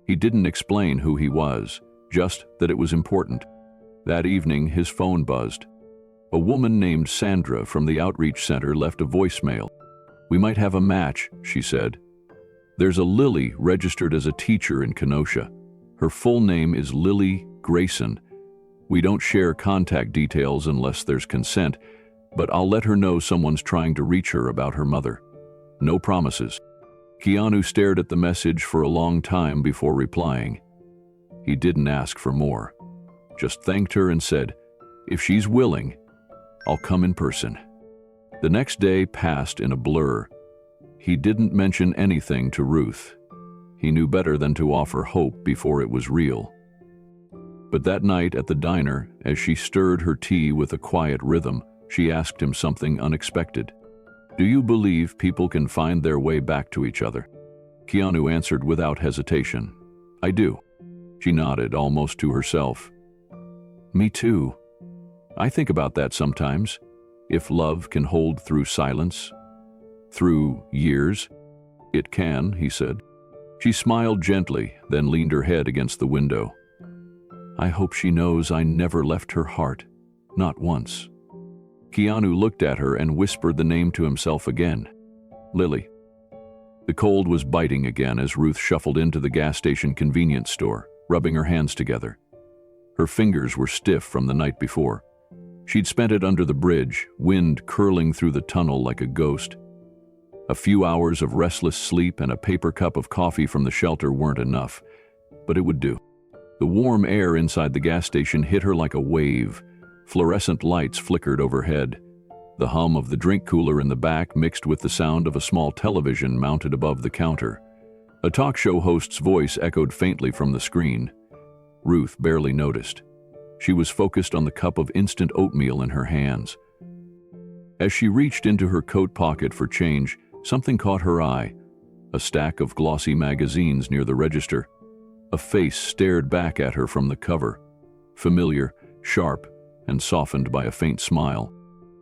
He didn't explain who he was, just that it was important. That evening, his phone buzzed. A woman named Sandra from the outreach center left a voicemail. "We might have a match," she said. "There's a Lily registered as a teacher in Kenosha. Her full name is Lily Grayson. We don't share contact details unless there's consent, but I'll let her know someone's trying to reach her about her mother. No promises." Keanu stared at the message for a long time before replying. He didn't ask for more, just thanked her and said, "If she's willing, I'll come in person." The next day passed in a blur. He didn't mention anything to Ruth. He knew better than to offer hope before it was real. But that night at the diner, as she stirred her tea with a quiet rhythm, she asked him something unexpected. "Do you believe people can find their way back to each other?" Keanu answered without hesitation, "I do." She nodded, almost to herself. "Me too. I think about that sometimes. If love can hold through silence, through years." "It can," he said. She smiled gently, then leaned her head against the window. "I hope she knows I never left her heart, not once." Keanu looked at her and whispered the name to himself again. "Lily." The cold was biting again as Ruth shuffled into the gas station convenience store, rubbing her hands together. Her fingers were stiff from the night before. She'd spent it under the bridge, wind curling through the tunnel like a ghost. A few hours of restless sleep and a paper cup of coffee from the shelter weren't enough, but it would do. The warm air inside the gas station hit her like a wave. Fluorescent lights flickered overhead. The hum of the drink cooler in the back mixed with the sound of a small television mounted above the counter. A talk show host's voice echoed faintly from the screen. Ruth barely noticed. She was focused on the cup of instant oatmeal in her hands. As she reached into her coat pocket for change, something caught her eye. A stack of glossy magazines near the register. A face stared back at her from the cover. Familiar, sharp, and softened by a faint smile.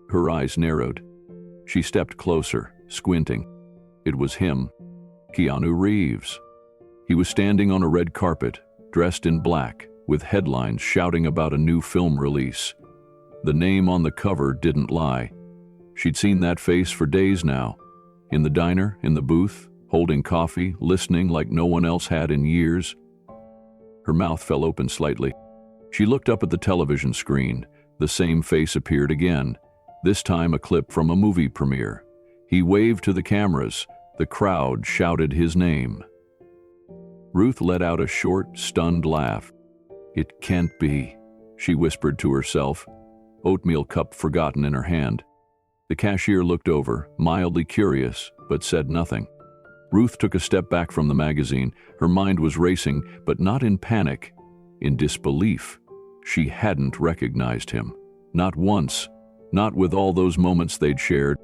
Her eyes narrowed. She stepped closer, squinting. It was him, Keanu Reeves. He was standing on a red carpet, dressed in black, with headlines shouting about a new film release. The name on the cover didn't lie. She'd seen that face for days now. In the diner, in the booth, holding coffee, listening like no one else had in years. Her mouth fell open slightly. She looked up at the television screen. The same face appeared again, this time a clip from a movie premiere. He waved to the cameras. The crowd shouted his name. Ruth let out a short, stunned laugh. "It can't be," she whispered to herself, oatmeal cup forgotten in her hand. The cashier looked over, mildly curious, but said nothing. Ruth took a step back from the magazine. Her mind was racing, but not in panic, in disbelief. She hadn't recognized him. Not once. Not with all those moments they'd shared.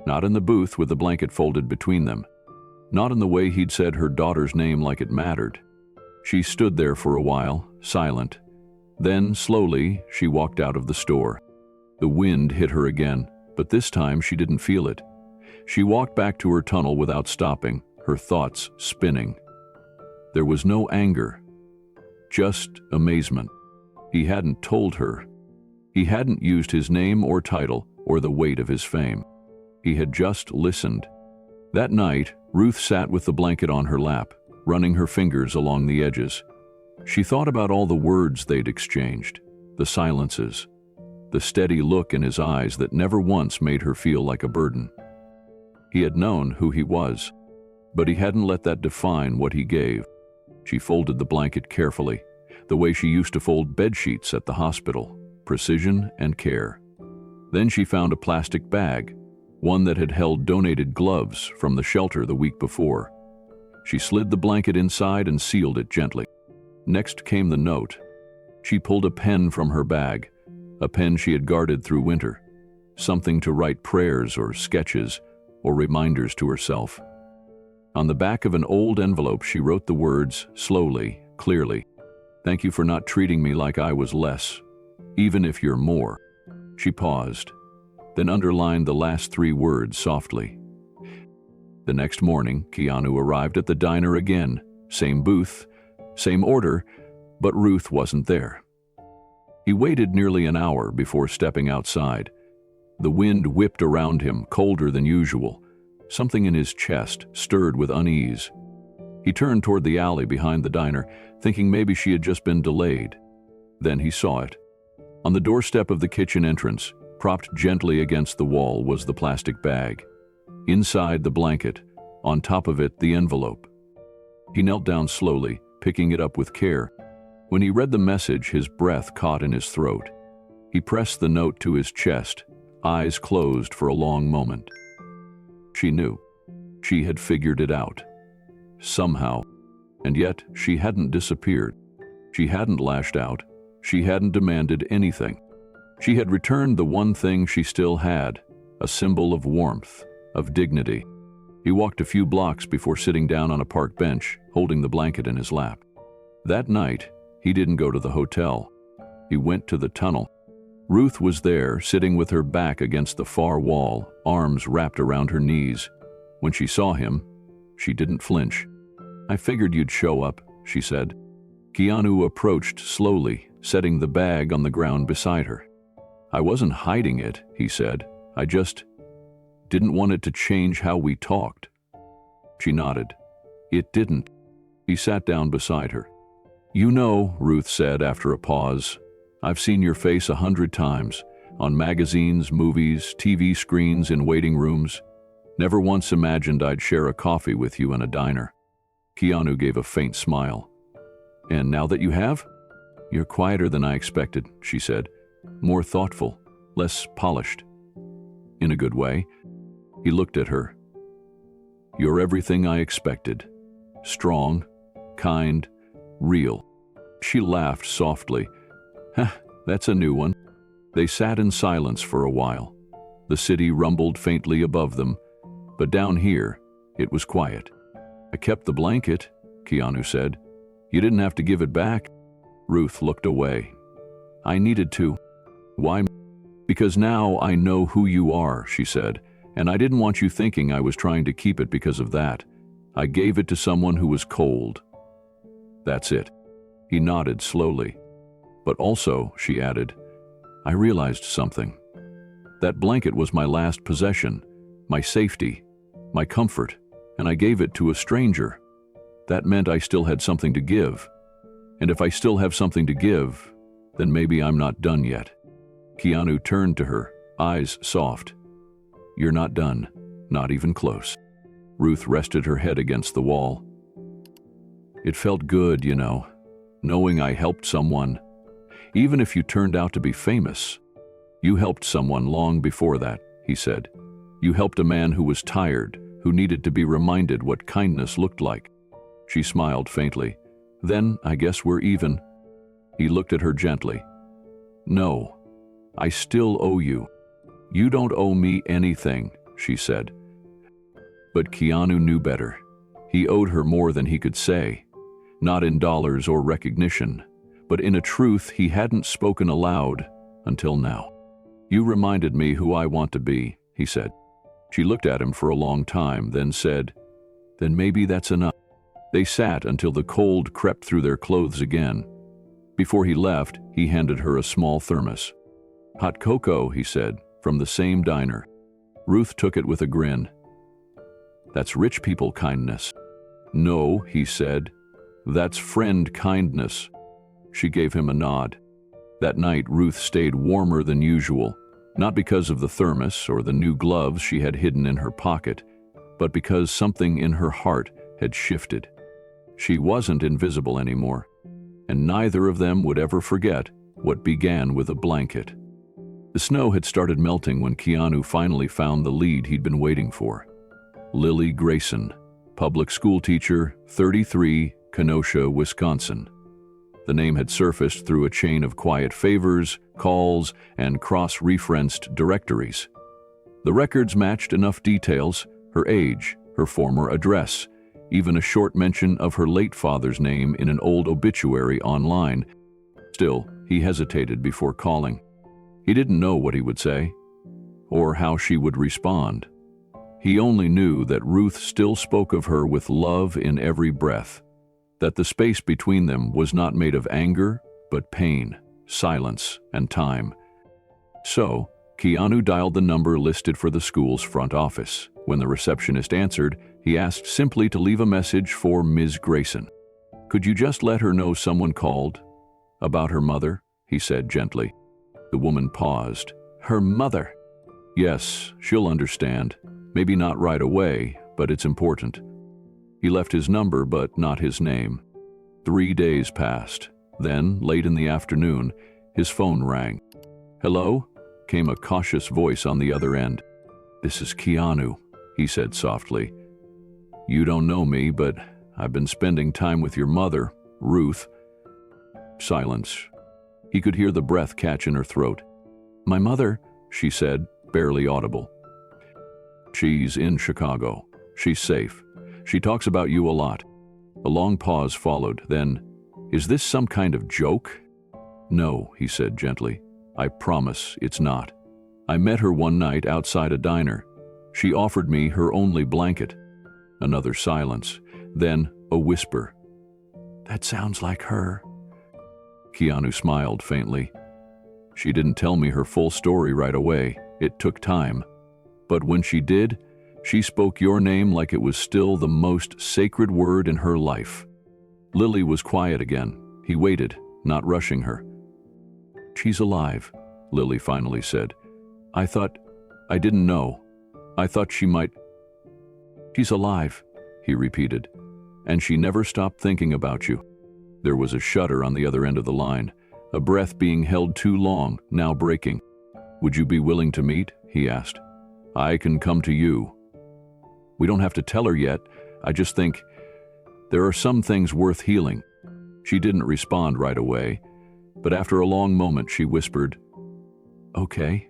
Not in the booth with the blanket folded between them. Not in the way he'd said her daughter's name like it mattered. She stood there for a while, silent. Then, slowly, she walked out of the store. The wind hit her again, but this time she didn't feel it. She walked back to her tunnel without stopping, her thoughts spinning. There was no anger, just amazement. He hadn't told her. He hadn't used his name or title or the weight of his fame. He had just listened. That night, Ruth sat with the blanket on her lap, running her fingers along the edges. She thought about all the words they'd exchanged, the silences, the steady look in his eyes that never once made her feel like a burden. He had known who he was, but he hadn't let that define what he gave. She folded the blanket carefully, the way she used to fold bed sheets at the hospital, precision and care. Then she found a plastic bag, one that had held donated gloves from the shelter the week before. She slid the blanket inside and sealed it gently. Next came the note. She pulled a pen from her bag, a pen she had guarded through winter, something to write prayers or sketches or reminders to herself. On the back of an old envelope, she wrote the words, slowly, clearly. "Thank you for not treating me like I was less, even if you're more." She paused, then underlined the last 3 words softly. The next morning, Keanu arrived at the diner again. Same booth, same order, but Ruth wasn't there. He waited nearly an hour before stepping outside. The wind whipped around him, colder than usual. Something in his chest stirred with unease. He turned toward the alley behind the diner, thinking maybe she had just been delayed. Then he saw it. On the doorstep of the kitchen entrance, propped gently against the wall, was the plastic bag. Inside, the blanket. On top of it, the envelope. He knelt down slowly, picking it up with care. When he read the message, his breath caught in his throat. He pressed the note to his chest, eyes closed for a long moment. She knew. She had figured it out. Somehow. And yet, she hadn't disappeared. She hadn't lashed out. She hadn't demanded anything. She had returned the one thing she still had, a symbol of warmth, of dignity. He walked a few blocks before sitting down on a park bench, holding the blanket in his lap. That night, he didn't go to the hotel. He went to the tunnel. Ruth was there, sitting with her back against the far wall, arms wrapped around her knees. When she saw him, she didn't flinch. "I figured you'd show up," she said. Keanu approached slowly, setting the bag on the ground beside her. "I wasn't hiding it," he said. "I just didn't want it to change how we talked." She nodded. "It didn't." He sat down beside her. "You know," Ruth said after a pause, "I've seen your face 100 times, on magazines, movies, TV screens, in waiting rooms. Never once imagined I'd share a coffee with you in a diner." Keanu gave a faint smile. "And now that you have? You're quieter than I expected," she said. "More thoughtful, less polished." "In a good way." He looked at her. "You're everything I expected. Strong, kind, real." She laughed softly. That's a new one." They sat in silence for a while. The city rumbled faintly above them, but down here, it was quiet. "I kept the blanket," Keanu said. "You didn't have to give it back." Ruth looked away. "I needed to." "Why?" "Because now I know who you are," she said, "and I didn't want you thinking I was trying to keep it because of that. I gave it to someone who was cold." "That's it." He nodded slowly. "But also," she added, "I realized something. That blanket was my last possession, my safety, my comfort, and I gave it to a stranger. That meant I still had something to give. And if I still have something to give, then maybe I'm not done yet." Keanu turned to her, eyes soft. "You're not done, not even close." Ruth rested her head against the wall. "It felt good, you know, knowing I helped someone. Even if you turned out to be famous. You helped someone long before that," he said. "You helped a man who was tired, who needed to be reminded what kindness looked like." She smiled faintly. "Then I guess we're even." He looked at her gently. "No, I still owe you." "You don't owe me anything," she said. But Keanu knew better. He owed her more than he could say, not in dollars or recognition, but in a truth he hadn't spoken aloud until now. "You reminded me who I want to be," he said. She looked at him for a long time, then said, "Then maybe that's enough." They sat until the cold crept through their clothes again. Before he left, he handed her a small thermos. "Hot cocoa," he said, "from the same diner." Ruth took it with a grin. "That's rich people kindness." "No," he said, "that's friend kindness." She gave him a nod. That night, Ruth stayed warmer than usual, not because of the thermos or the new gloves she had hidden in her pocket, but because something in her heart had shifted. She wasn't invisible anymore, and neither of them would ever forget what began with a blanket. The snow had started melting when Keanu finally found the lead he'd been waiting for. Lily Grayson, public school teacher, 33, Kenosha, Wisconsin. The name had surfaced through a chain of quiet favors, calls, and cross-referenced directories. The records matched enough details: her age, her former address, even a short mention of her late father's name in an old obituary online. Still, he hesitated before calling. He didn't know what he would say, or how she would respond. He only knew that Ruth still spoke of her with love in every breath, that the space between them was not made of anger, but pain, silence, and time. So, Keanu dialed the number listed for the school's front office. When the receptionist answered, he asked simply to leave a message for Ms. Grayson. "Could you just let her know someone called?" "About her mother," he said gently. The woman paused. "Her mother?" "Yes, she'll understand. Maybe not right away, but it's important." He left his number, but not his name. 3 days passed. Then, late in the afternoon, his phone rang. "Hello?" came a cautious voice on the other end. "This is Keanu," he said softly. "You don't know me, but I've been spending time with your mother, Ruth." Silence. He could hear the breath catch in her throat. "My mother," she said, barely audible. "She's in Chicago. She's safe. She talks about you a lot." A long pause followed, then, "Is this some kind of joke?" "No," he said gently. "I promise it's not. I met her one night outside a diner. She offered me her only blanket." Another silence, then a whisper. "That sounds like her." Keanu smiled faintly. "She didn't tell me her full story right away. It took time. But when she did, she spoke your name like it was still the most sacred word in her life." Lily was quiet again. He waited, not rushing her. "She's alive," Lily finally said. I didn't know. I thought she might." "She's alive," he repeated. "And she never stopped thinking about you." There was a shudder on the other end of the line, a breath being held too long, now breaking. "Would you be willing to meet?" he asked. "I can come to you." "We don't have to tell her yet. I just think there are some things worth healing." She didn't respond right away, but after a long moment she whispered, "Okay."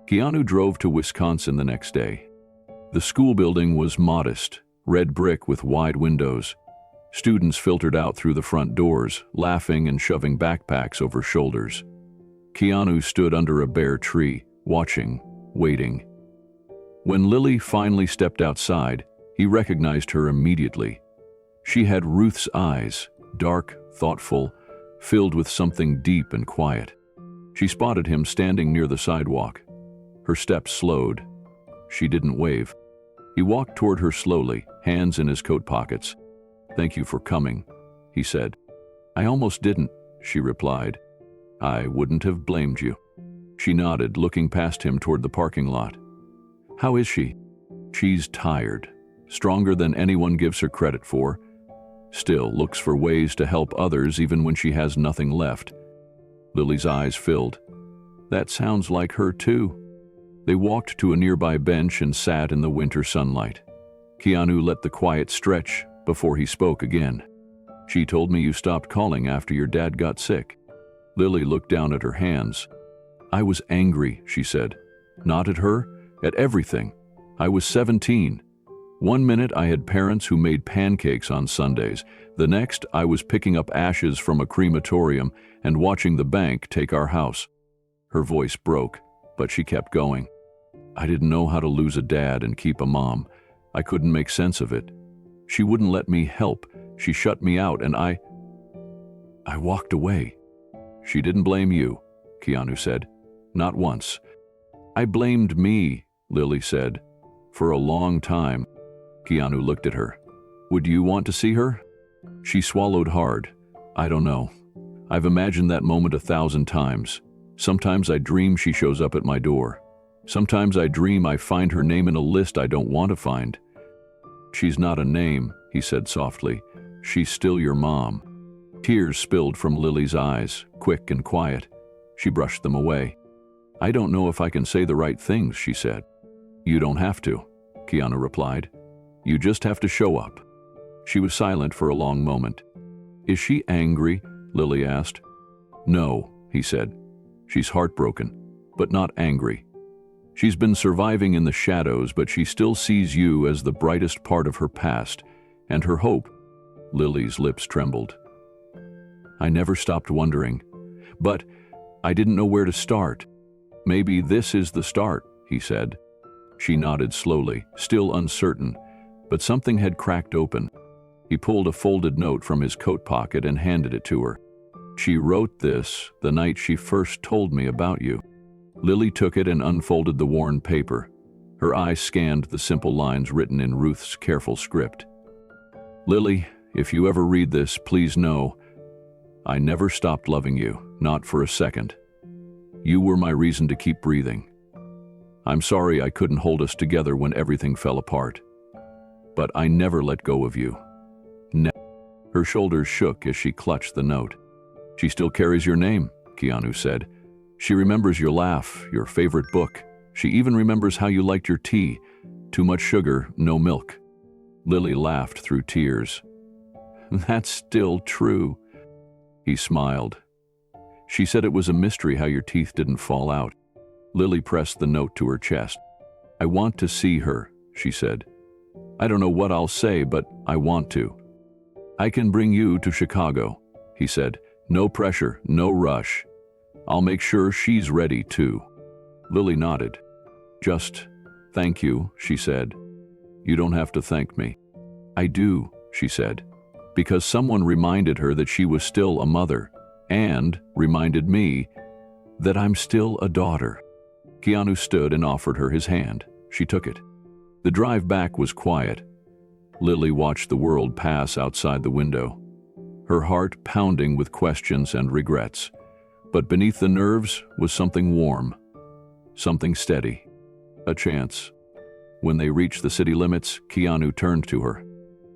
Keanu drove to Wisconsin the next day. The school building was modest, red brick with wide windows. Students filtered out through the front doors, laughing and shoving backpacks over shoulders. Keanu stood under a bare tree, watching, waiting. When Lily finally stepped outside, he recognized her immediately. She had Ruth's eyes, dark, thoughtful, filled with something deep and quiet. She spotted him standing near the sidewalk. Her steps slowed. She didn't wave. He walked toward her slowly, hands in his coat pockets. "Thank you for coming," he said. "I almost didn't," she replied. "I wouldn't have blamed you." She nodded, looking past him toward the parking lot. "How is she?" "She's tired, stronger than anyone gives her credit for. Still looks for ways to help others even when she has nothing left." Lily's eyes filled. "That sounds like her too." They walked to a nearby bench and sat in the winter sunlight. Keanu let the quiet stretch before he spoke again. "She told me you stopped calling after your dad got sick." Lily looked down at her hands. "I was angry," she said. "Not at her, at everything. I was 17. One minute I had parents who made pancakes on Sundays. The next I was picking up ashes from a crematorium and watching the bank take our house." Her voice broke, but she kept going. "I didn't know how to lose a dad and keep a mom. I couldn't make sense of it. She wouldn't let me help. She shut me out and I walked away." "She didn't blame you," Keanu said. "Not once." "I blamed me," Lily said. "For a long time." Keanu looked at her. "Would you want to see her?" She swallowed hard. "I don't know. I've imagined that moment 1,000 times. Sometimes I dream she shows up at my door. Sometimes I dream I find her name in a list I don't want to find." "She's not a name," he said softly. "She's still your mom." Tears spilled from Lily's eyes, quick and quiet. She brushed them away. "I don't know if I can say the right things," she said. "You don't have to," Keanu replied. "You just have to show up." She was silent for a long moment. "Is she angry?" Lily asked. "No," he said. "She's heartbroken, but not angry. She's been surviving in the shadows, but she still sees you as the brightest part of her past and her hope." Lily's lips trembled. "I never stopped wondering, but I didn't know where to start." "Maybe this is the start," he said. She nodded slowly, still uncertain, but something had cracked open. He pulled a folded note from his coat pocket and handed it to her. She wrote this the night she first told me about you. Lily took it and unfolded the worn paper. Her eyes scanned the simple lines written in Ruth's careful script. Lily, if you ever read this, please know, I never stopped loving you, not for a second. You were my reason to keep breathing. I'm sorry I couldn't hold us together when everything fell apart. But I never let go of you. Her shoulders shook as she clutched the note. She still carries your name, Keanu said. She remembers your laugh, your favorite book. She even remembers how you liked your tea. Too much sugar, no milk. Lily laughed through tears. That's still true. He smiled. She said it was a mystery how your teeth didn't fall out. Lily pressed the note to her chest. I want to see her, she said. I don't know what I'll say, but I want to. I can bring you to Chicago, he said. No pressure, no rush. I'll make sure she's ready too. Lily nodded. Just, thank you, she said. You don't have to thank me. I do, she said, because someone reminded her that she was still a mother, and reminded me that I'm still a daughter. Keanu stood and offered her his hand. She took it. The drive back was quiet. Lily watched the world pass outside the window, her heart pounding with questions and regrets. But beneath the nerves was something warm, something steady, a chance. When they reached the city limits, Keanu turned to her.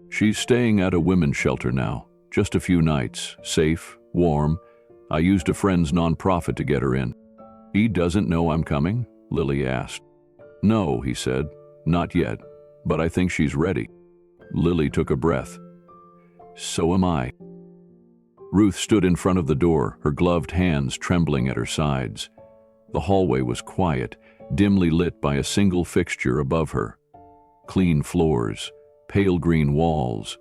She's staying at a women's shelter now, just a few nights, safe, warm. I used a friend's nonprofit to get her in. He doesn't know I'm coming? Lily asked. No, he said, not yet, but I think she's ready. Lily took a breath. So am I. Ruth stood in front of the door, her gloved hands trembling at her sides. The hallway was quiet, dimly lit by a single fixture above her. Clean floors, pale green walls,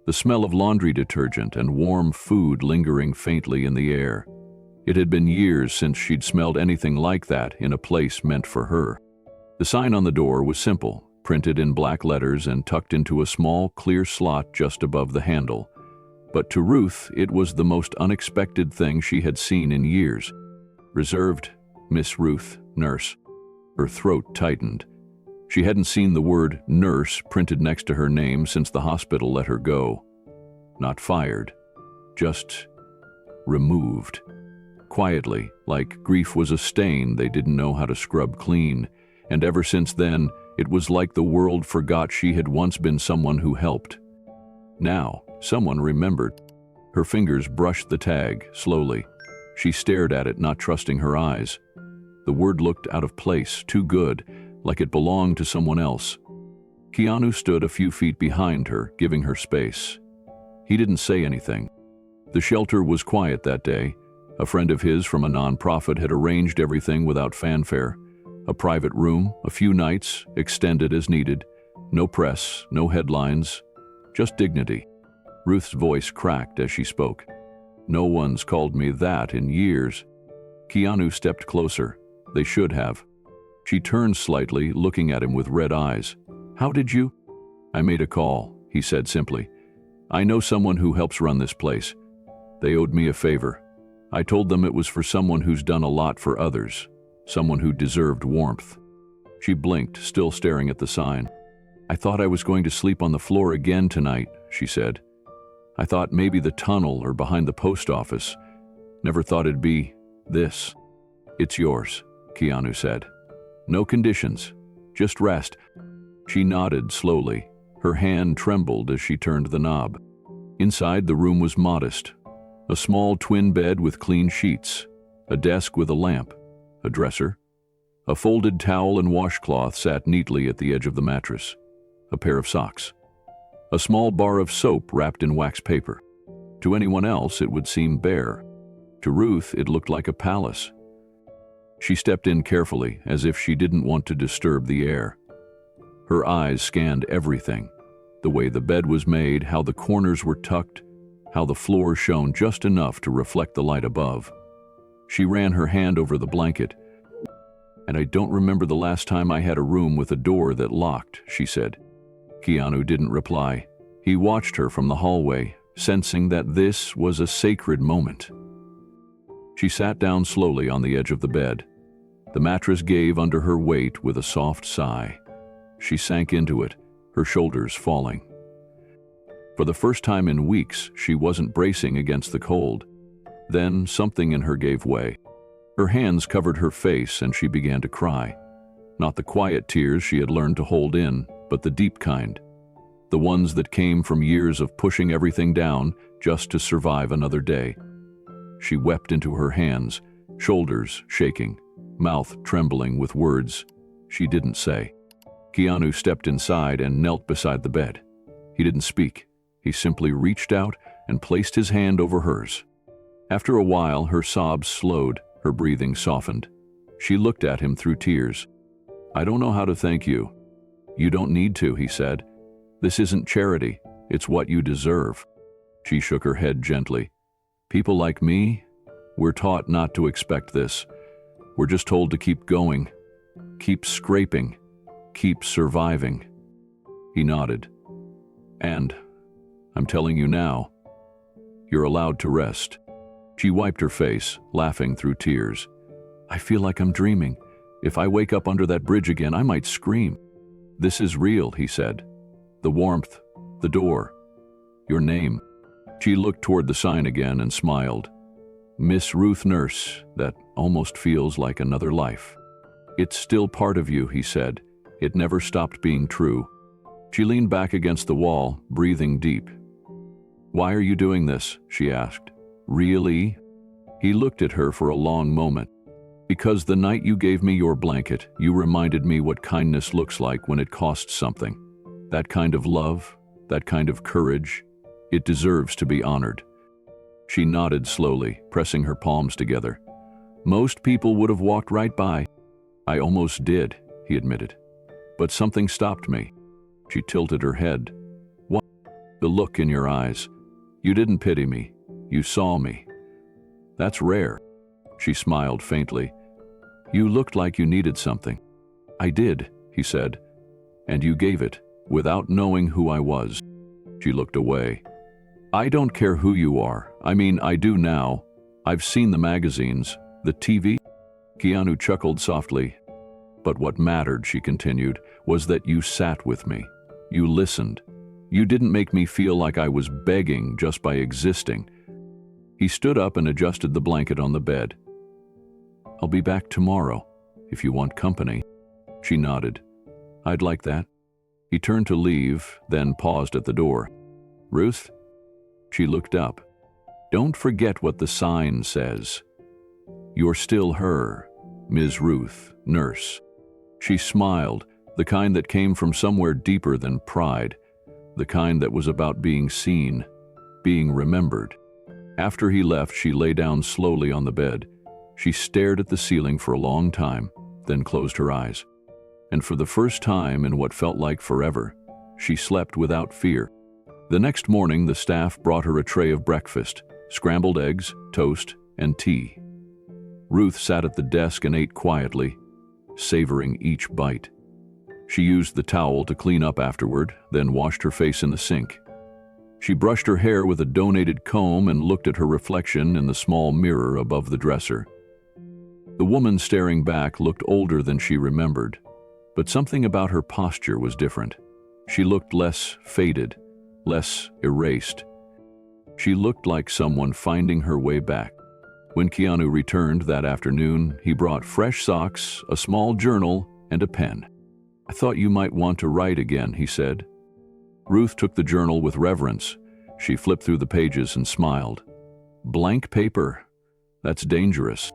the smell of laundry detergent and warm food lingering faintly in the air. It had been years since she'd smelled anything like that in a place meant for her. The sign on the door was simple, printed in black letters and tucked into a small, clear slot just above the handle. But to Ruth, it was the most unexpected thing she had seen in years. Reserved, Miss Ruth, nurse. Her throat tightened. She hadn't seen the word nurse printed next to her name since the hospital let her go. Not fired, just removed. Quietly, like grief was a stain they didn't know how to scrub clean, and ever since then, it was like the world forgot she had once been someone who helped. Now, someone remembered. Her fingers brushed the tag, slowly. She stared at it, not trusting her eyes. The word looked out of place, too good, like it belonged to someone else. Keanu stood a few feet behind her, giving her space. He didn't say anything. The shelter was quiet that day. A friend of his from a nonprofit had arranged everything without fanfare. A private room, a few nights, extended as needed. No press, no headlines, just dignity. Ruth's voice cracked as she spoke. No one's called me that in years. Keanu stepped closer. They should have. She turned slightly, looking at him with red eyes. How did you? I made a call, he said simply. I know someone who helps run this place. They owed me a favor. I told them it was for someone who's done a lot for others, someone who deserved warmth. She blinked, still staring at the sign. I thought I was going to sleep on the floor again tonight, she said. I thought maybe the tunnel or behind the post office. Never thought it'd be this. It's yours, Keanu said. No conditions, just rest. She nodded slowly. Her hand trembled as she turned the knob. Inside, the room was modest. A small twin bed with clean sheets, a desk with a lamp, a dresser. A folded towel and washcloth sat neatly at the edge of the mattress. A pair of socks. A small bar of soap wrapped in wax paper. To anyone else, it would seem bare. To Ruth, it looked like a palace. She stepped in carefully, as if she didn't want to disturb the air. Her eyes scanned everything. The way the bed was made, how the corners were tucked, how the floor shone just enough to reflect the light above. She ran her hand over the blanket. And I don't remember the last time I had a room with a door that locked, she said. Keanu didn't reply. He watched her from the hallway, sensing that this was a sacred moment. She sat down slowly on the edge of the bed. The mattress gave under her weight with a soft sigh. She sank into it, her shoulders falling. For the first time in weeks, she wasn't bracing against the cold. Then something in her gave way. Her hands covered her face and she began to cry. Not the quiet tears she had learned to hold in, but the deep kind. The ones that came from years of pushing everything down just to survive another day. She wept into her hands, shoulders shaking, mouth trembling with words she didn't say. Keanu stepped inside and knelt beside the bed. He didn't speak. He simply reached out and placed his hand over hers. After a while, her sobs slowed, her breathing softened. She looked at him through tears. "I don't know how to thank you." "You don't need to," he said. "This isn't charity. It's what you deserve." She shook her head gently. "People like me, we're taught not to expect this. We're just told to keep going, keep scraping, keep surviving." He nodded. "And I'm telling you now, you're allowed to rest." She wiped her face, laughing through tears. "I feel like I'm dreaming. If I wake up under that bridge again, I might scream." "This is real," he said. "The warmth, the door, your name." She looked toward the sign again and smiled. "Miss Ruth Nurse, that almost feels like another life." "It's still part of you," he said. "It never stopped being true." She leaned back against the wall, breathing deep. "Why are you doing this?" she asked. "Really?" He looked at her for a long moment. "Because the night you gave me your blanket, you reminded me what kindness looks like when it costs something. That kind of love, that kind of courage, it deserves to be honored." She nodded slowly, pressing her palms together. "Most people would have walked right by." "I almost did," he admitted. "But something stopped me." She tilted her head. "What?" "The look in your eyes. You didn't pity me. You saw me. That's rare." She smiled faintly. "You looked like you needed something." "I did," he said. "And you gave it, without knowing who I was." She looked away. "I don't care who you are. I mean, I do now. I've seen the magazines, the TV." Keanu chuckled softly. "But what mattered," she continued, "was that you sat with me. You listened. You didn't make me feel like I was begging just by existing." He stood up and adjusted the blanket on the bed. "I'll be back tomorrow, if you want company." She nodded. "I'd like that." He turned to leave, then paused at the door. "Ruth?" She looked up. "Don't forget what the sign says. You're still her, Ms. Ruth, nurse." She smiled, the kind that came from somewhere deeper than pride, the kind that was about being seen, being remembered. After he left, she lay down slowly on the bed. She stared at the ceiling for a long time, then closed her eyes. And for the first time in what felt like forever, she slept without fear. The next morning, the staff brought her a tray of breakfast, scrambled eggs, toast, and tea. Ruth sat at the desk and ate quietly, savoring each bite. She used the towel to clean up afterward, then washed her face in the sink. She brushed her hair with a donated comb and looked at her reflection in the small mirror above the dresser. The woman staring back looked older than she remembered, but something about her posture was different. She looked less faded, less erased. She looked like someone finding her way back. When Keanu returned that afternoon, he brought fresh socks, a small journal, and a pen. "I thought you might want to write again," he said. Ruth took the journal with reverence. She flipped through the pages and smiled. "Blank paper. That's dangerous."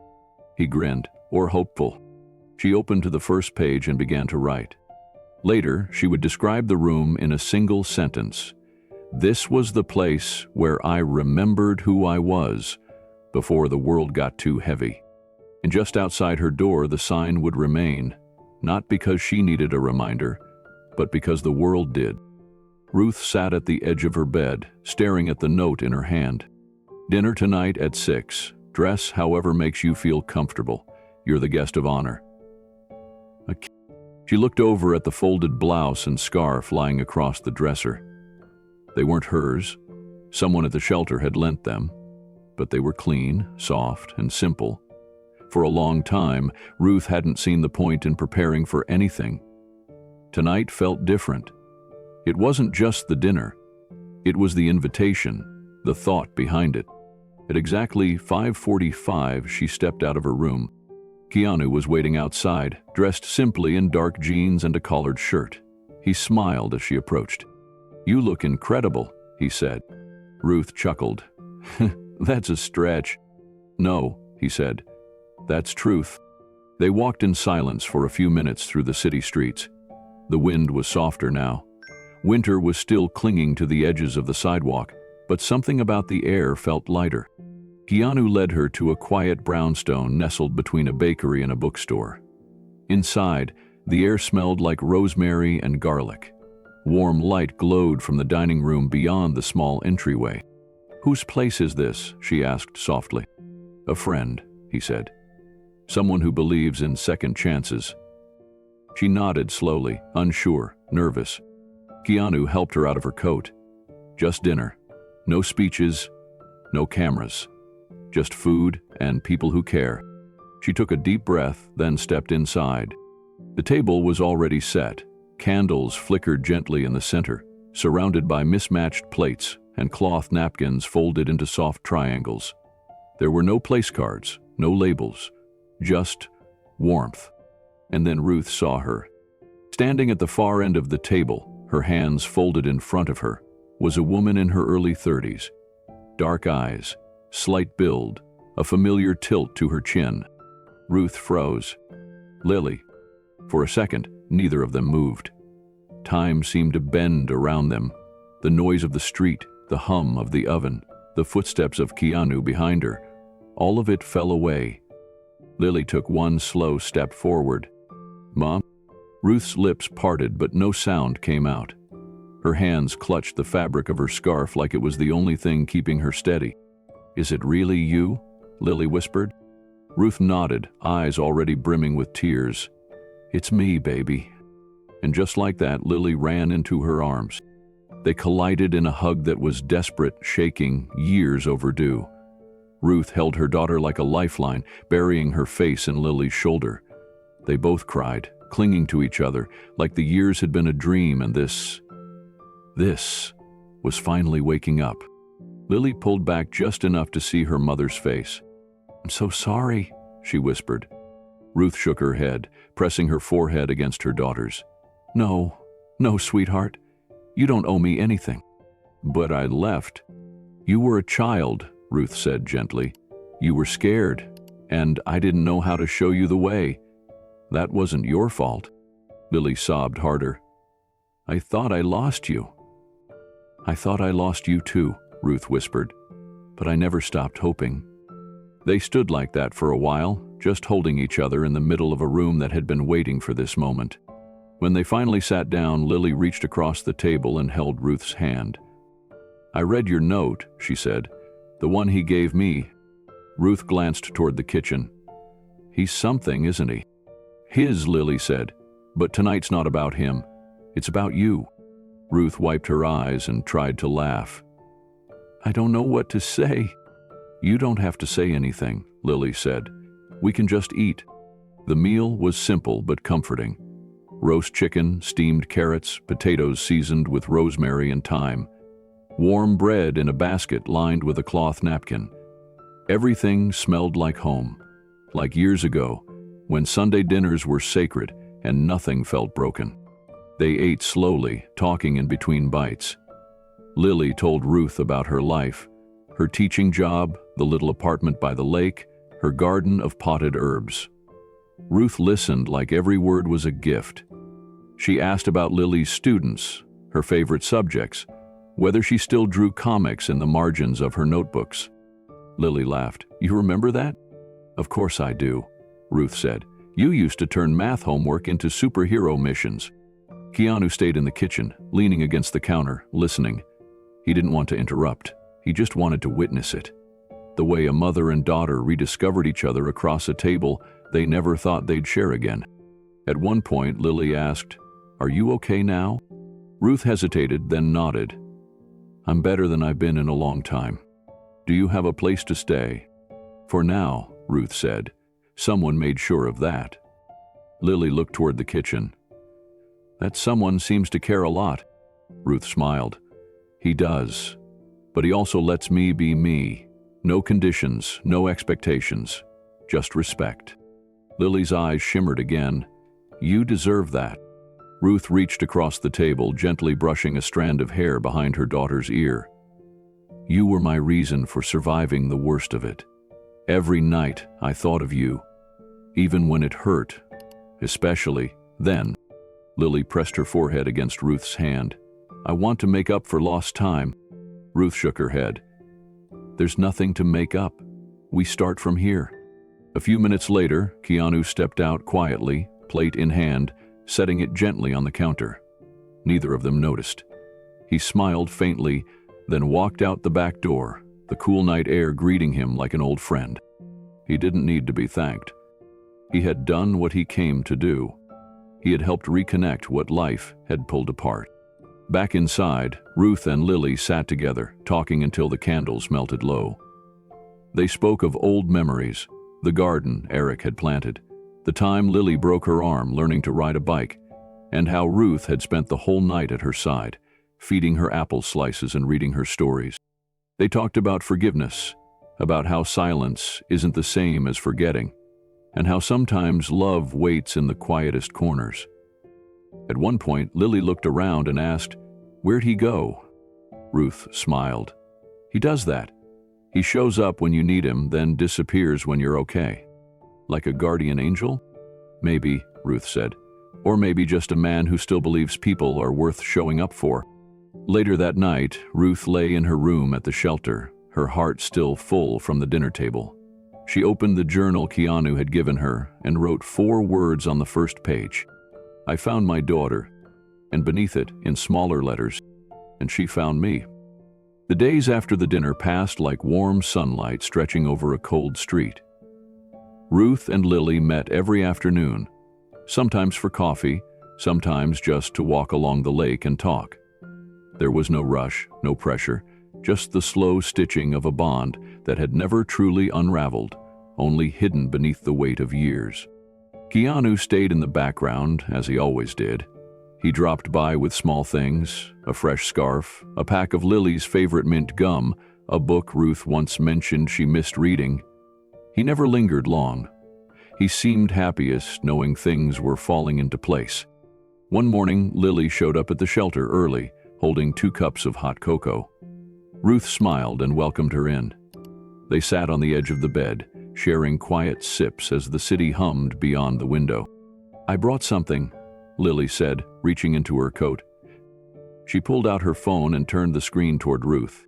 He grinned. "Or hopeful." She opened to the first page and began to write. Later, she would describe the room in a single sentence. "This was the place where I remembered who I was before the world got too heavy." And just outside her door, the sign would remain, not because she needed a reminder, but because the world did. Ruth sat at the edge of her bed, staring at the note in her hand. "Dinner tonight at 6. Dress however makes you feel comfortable. You're the guest of honor." She looked over at the folded blouse and scarf lying across the dresser. They weren't hers. Someone at the shelter had lent them, but they were clean, soft, and simple. For a long time, Ruth hadn't seen the point in preparing for anything. Tonight felt different. It wasn't just the dinner. It was the invitation, the thought behind it. At exactly 5:45, she stepped out of her room. Keanu was waiting outside, dressed simply in dark jeans and a collared shirt. He smiled as she approached. "You look incredible," he said. Ruth chuckled. "That's a stretch." "No," he said. "That's truth." They walked in silence for a few minutes through the city streets. The wind was softer now. Winter was still clinging to the edges of the sidewalk, but something about the air felt lighter. Keanu led her to a quiet brownstone nestled between a bakery and a bookstore. Inside, the air smelled like rosemary and garlic. Warm light glowed from the dining room beyond the small entryway. "Whose place is this?" she asked softly. "A friend," he said. "Someone who believes in second chances." She nodded slowly, unsure, nervous. Keanu helped her out of her coat. "Just dinner. No speeches, no cameras. Just food and people who care." She took a deep breath, then stepped inside. The table was already set. Candles flickered gently in the center, surrounded by mismatched plates and cloth napkins folded into soft triangles. There were no place cards, no labels, just warmth. And then Ruth saw her. Standing at the far end of the table, her hands folded in front of her, was a woman in her early 30s. Dark eyes, slight build, a familiar tilt to her chin. Ruth froze. "Lily." For a second, neither of them moved. Time seemed to bend around them. The noise of the street, the hum of the oven, the footsteps of Keanu behind her, all of it fell away. Lily took one slow step forward. "Mom?" Ruth's lips parted, but no sound came out. Her hands clutched the fabric of her scarf like it was the only thing keeping her steady. "Is it really you?" Lily whispered. Ruth nodded, eyes already brimming with tears. "It's me, baby." And just like that, Lily ran into her arms. They collided in a hug that was desperate, shaking, years overdue. Ruth held her daughter like a lifeline, burying her face in Lily's shoulder. They both cried, clinging to each other, like the years had been a dream and this was finally waking up. Lily pulled back just enough to see her mother's face. "I'm so sorry," she whispered. Ruth shook her head, pressing her forehead against her daughter's. No, sweetheart. You don't owe me anything." "But I left." "You were a child," Ruth said gently. "You were scared, and I didn't know how to show you the way. That wasn't your fault." Lily sobbed harder. "I thought I lost you." "I thought I lost you too," Ruth whispered, "but I never stopped hoping." They stood like that for a while, just holding each other in the middle of a room that had been waiting for this moment. When they finally sat down, Lily reached across the table and held Ruth's hand. "I read your note," she said, "the one he gave me." Ruth glanced toward the kitchen. "He's something, isn't he?" "His," Lily said, "but tonight's not about him. It's about you." Ruth wiped her eyes and tried to laugh. "I don't know what to say." "You don't have to say anything," Lily said. "We can just eat." The meal was simple but comforting. Roast chicken, steamed carrots, potatoes seasoned with rosemary and thyme. Warm bread in a basket lined with a cloth napkin. Everything smelled like home, like years ago, when Sunday dinners were sacred and nothing felt broken. They ate slowly, talking in between bites. Lily told Ruth about her life, her teaching job, the little apartment by the lake, her garden of potted herbs. Ruth listened like every word was a gift. She asked about Lily's students, her favorite subjects, whether she still drew comics in the margins of her notebooks. Lily laughed. "You remember that?" "Of course I do," Ruth said. "You used to turn math homework into superhero missions." Keanu stayed in the kitchen, leaning against the counter, listening. He didn't want to interrupt. He just wanted to witness it. The way a mother and daughter rediscovered each other across a table they never thought they'd share again. At one point, Lily asked, "Are you okay now?" Ruth hesitated, then nodded. "I'm better than I've been in a long time. Do you have a place to stay?" "For now," Ruth said. "Someone made sure of that." Lily looked toward the kitchen. "That someone seems to care a lot." Ruth smiled. "He does. But he also lets me be me. No conditions, no expectations. Just respect." Lily's eyes shimmered again. "You deserve that." Ruth reached across the table, gently brushing a strand of hair behind her daughter's ear. "You were my reason for surviving the worst of it. Every night I thought of you, even when it hurt, especially then." Lily pressed her forehead against Ruth's hand. "I want to make up for lost time." Ruth shook her head. "There's nothing to make up. We start from here." A few minutes later, Keanu stepped out quietly, plate in hand, setting it gently on the counter. Neither of them noticed. He smiled faintly, then walked out the back door, the cool night air greeting him like an old friend. He didn't need to be thanked. He had done what he came to do. He had helped reconnect what life had pulled apart. Back inside, Ruth and Lily sat together, talking until the candles melted low. They spoke of old memories, the garden Eric had planted, the time Lily broke her arm learning to ride a bike, and how Ruth had spent the whole night at her side, feeding her apple slices and reading her stories. They talked about forgiveness, about how silence isn't the same as forgetting, and how sometimes love waits in the quietest corners. At one point, Lily looked around and asked, "Where'd he go?" Ruth smiled. "He does that. He shows up when you need him, then disappears when you're okay. Like a guardian angel?" "Maybe," Ruth said. "Or maybe just a man who still believes people are worth showing up for." Later that night, Ruth lay in her room at the shelter, her heart still full from the dinner table. She opened the journal Keanu had given her and wrote 4 words on the first page. "I found my daughter," and beneath it, in smaller letters, "and she found me." The days after the dinner passed like warm sunlight stretching over a cold street. Ruth and Lily met every afternoon, sometimes for coffee, sometimes just to walk along the lake and talk. There was no rush, no pressure, just the slow stitching of a bond that had never truly unraveled, only hidden beneath the weight of years. Keanu stayed in the background, as he always did. He dropped by with small things, a fresh scarf, a pack of Lily's favorite mint gum, a book Ruth once mentioned she missed reading. He never lingered long. He seemed happiest knowing things were falling into place. One morning, Lily showed up at the shelter early, holding 2 cups of hot cocoa. Ruth smiled and welcomed her in. They sat on the edge of the bed, sharing quiet sips as the city hummed beyond the window. "I brought something," Lily said, reaching into her coat. She pulled out her phone and turned the screen toward Ruth.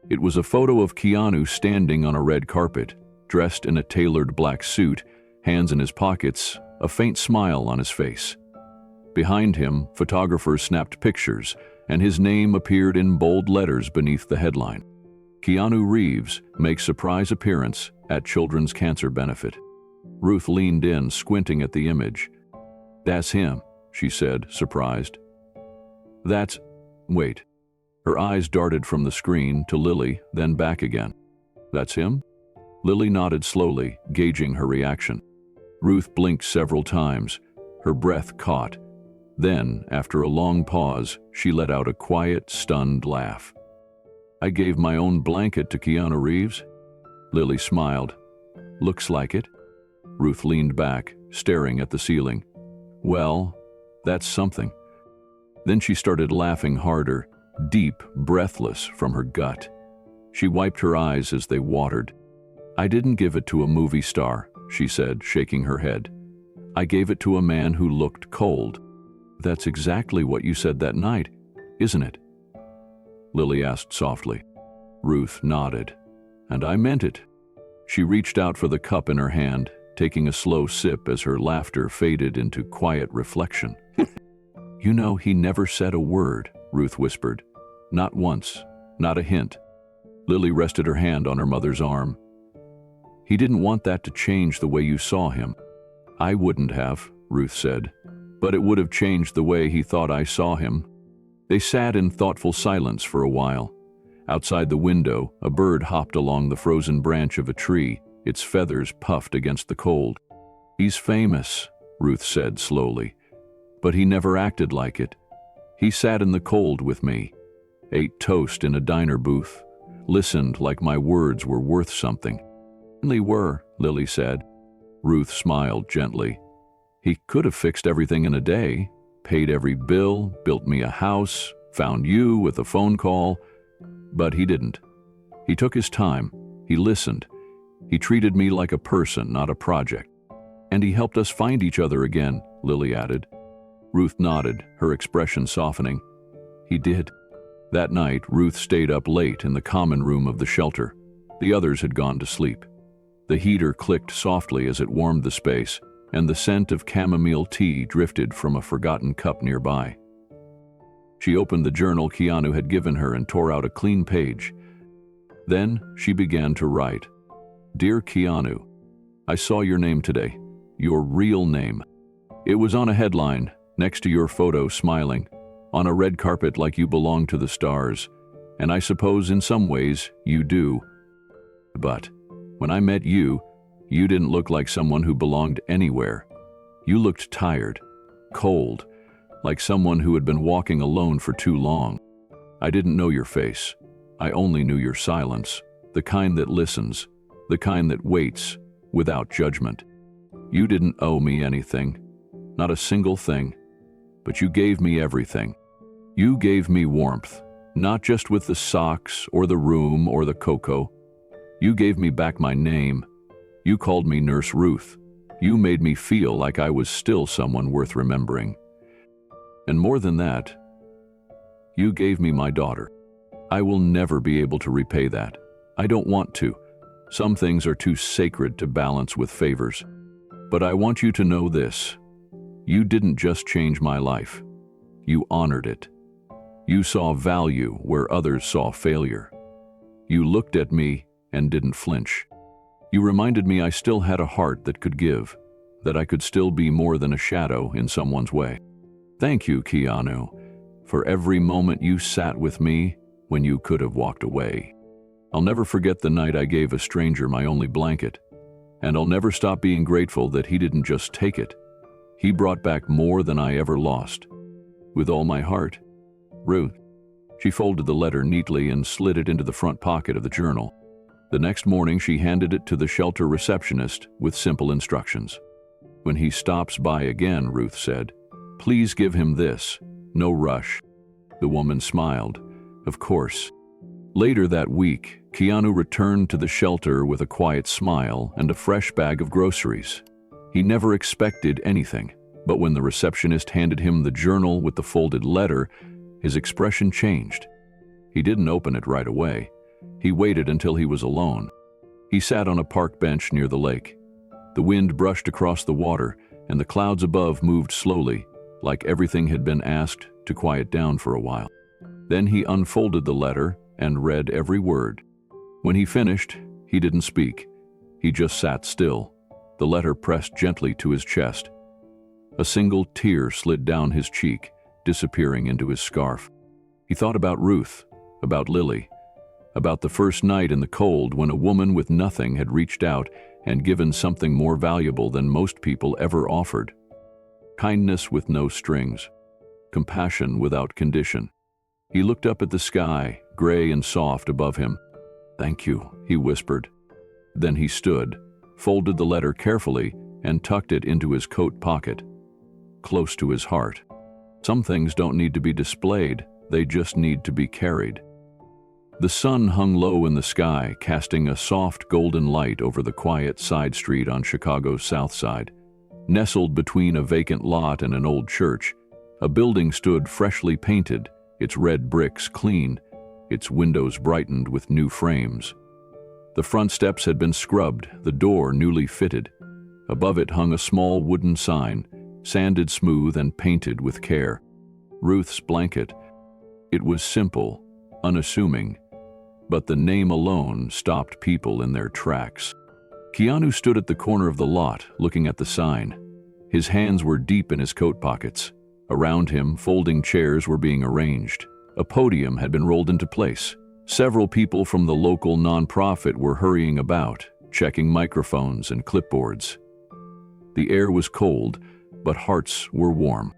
It was a photo of Keanu standing on a red carpet, dressed in a tailored black suit, hands in his pockets, a faint smile on his face. Behind him, photographers snapped pictures, and his name appeared in bold letters beneath the headline. "Keanu Reeves makes surprise appearance at Children's Cancer Benefit." Ruth leaned in, squinting at the image. "That's him," she said, surprised. Wait." Her eyes darted from the screen to Lily, then back again. "That's him?" Lily nodded slowly, gauging her reaction. Ruth blinked several times, her breath caught. Then, after a long pause, she let out a quiet, stunned laugh. "I gave my own blanket to Keanu Reeves?" Lily smiled. "Looks like it." Ruth leaned back, staring at the ceiling. "Well, that's something." Then she started laughing harder, deep, breathless from her gut. She wiped her eyes as they watered. "I didn't give it to a movie star," she said, shaking her head. "I gave it to a man who looked cold." "That's exactly what you said that night, isn't it?" Lily asked softly. Ruth nodded. "And I meant it." She reached out for the cup in her hand, taking a slow sip as her laughter faded into quiet reflection. "You know, he never said a word," Ruth whispered. "Not once, not a hint." Lily rested her hand on her mother's arm. "He didn't want that to change the way you saw him." "I wouldn't have," Ruth said, but it would have changed the way he thought I saw him. They sat in thoughtful silence for a while. Outside the window, a bird hopped along the frozen branch of a tree, its feathers puffed against the cold. "He's famous," Ruth said slowly, "but he never acted like it. He sat in the cold with me, ate toast in a diner booth, listened like my words were worth something." "They were," Lily said. Ruth smiled gently. "He could have fixed everything in a day, paid every bill, built me a house, found you with a phone call, but he didn't. He took his time, he listened, he treated me like a person, not a project. And he helped us find each other again," Lily added. Ruth nodded, her expression softening. "He did." That night, Ruth stayed up late in the common room of the shelter. The others had gone to sleep. The heater clicked softly as it warmed the space, and the scent of chamomile tea drifted from a forgotten cup nearby. She opened the journal Keanu had given her and tore out a clean page. Then she began to write. "Dear Keanu, I saw your name today, your real name. It was on a headline, next to your photo smiling, on a red carpet like you belong to the stars, and I suppose in some ways you do. But when I met you, you didn't look like someone who belonged anywhere. You looked tired, cold, like someone who had been walking alone for too long. I didn't know your face. I only knew your silence, the kind that listens, the kind that waits, without judgment. You didn't owe me anything, not a single thing, but you gave me everything. You gave me warmth, not just with the socks or the room or the cocoa. You gave me back my name. You called me Nurse Ruth. You made me feel like I was still someone worth remembering. And more than that, you gave me my daughter. I will never be able to repay that. I don't want to. Some things are too sacred to balance with favors. But I want you to know this. You didn't just change my life. You honored it. You saw value where others saw failure. You looked at me and didn't flinch. You reminded me I still had a heart that could give, that I could still be more than a shadow in someone's way. Thank you, Keanu, for every moment you sat with me when you could have walked away. I'll never forget the night I gave a stranger my only blanket, and I'll never stop being grateful that he didn't just take it. He brought back more than I ever lost. With all my heart, Ruth." She folded the letter neatly and slid it into the front pocket of the journal. The next morning, she handed it to the shelter receptionist with simple instructions. "When he stops by again," Ruth said, "please give him this. No rush." The woman smiled. Of course. Later that week, Keanu returned to the shelter with a quiet smile and a fresh bag of groceries. He never expected anything, but when the receptionist handed him the journal with the folded letter, his expression changed. He didn't open it right away. He waited until he was alone. He sat on a park bench near the lake. The wind brushed across the water, and the clouds above moved slowly, like everything had been asked to quiet down for a while. Then he unfolded the letter and read every word. When he finished, he didn't speak. He just sat still, the letter pressed gently to his chest. A single tear slid down his cheek, disappearing into his scarf. He thought about Ruth, about Lily, about the first night in the cold when a woman with nothing had reached out and given something more valuable than most people ever offered. Kindness with no strings, compassion without condition. He looked up at the sky, gray and soft above him. "Thank you," he whispered. Then he stood, folded the letter carefully, and tucked it into his coat pocket, close to his heart. Some things don't need to be displayed, they just need to be carried. The sun hung low in the sky, casting a soft golden light over the quiet side street on Chicago's South Side. Nestled between a vacant lot and an old church, a building stood freshly painted, its red bricks clean, its windows brightened with new frames. The front steps had been scrubbed, the door newly fitted. Above it hung a small wooden sign, sanded smooth and painted with care. Ruth's blanket. It was simple, unassuming, but the name alone stopped people in their tracks. Keanu stood at the corner of the lot, looking at the sign. His hands were deep in his coat pockets. Around him, folding chairs were being arranged. A podium had been rolled into place. Several people from the local nonprofit were hurrying about, checking microphones and clipboards. The air was cold, but hearts were warm.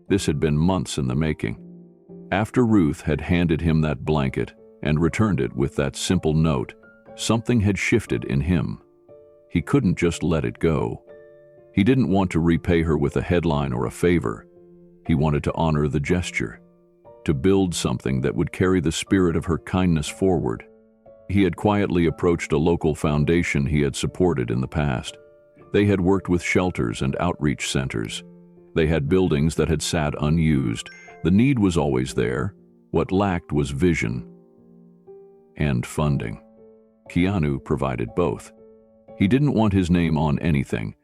This had been months in the making. After Ruth had handed him that blanket and returned it with that simple note, something had shifted in him. He couldn't just let it go. He didn't want to repay her with a headline or a favor. He wanted to honor the gesture, to build something that would carry the spirit of her kindness forward. He had quietly approached a local foundation he had supported in the past. They had worked with shelters and outreach centers. They had buildings that had sat unused. The need was always there. What lacked was vision and funding. Keanu provided both. He didn't want his name on anything.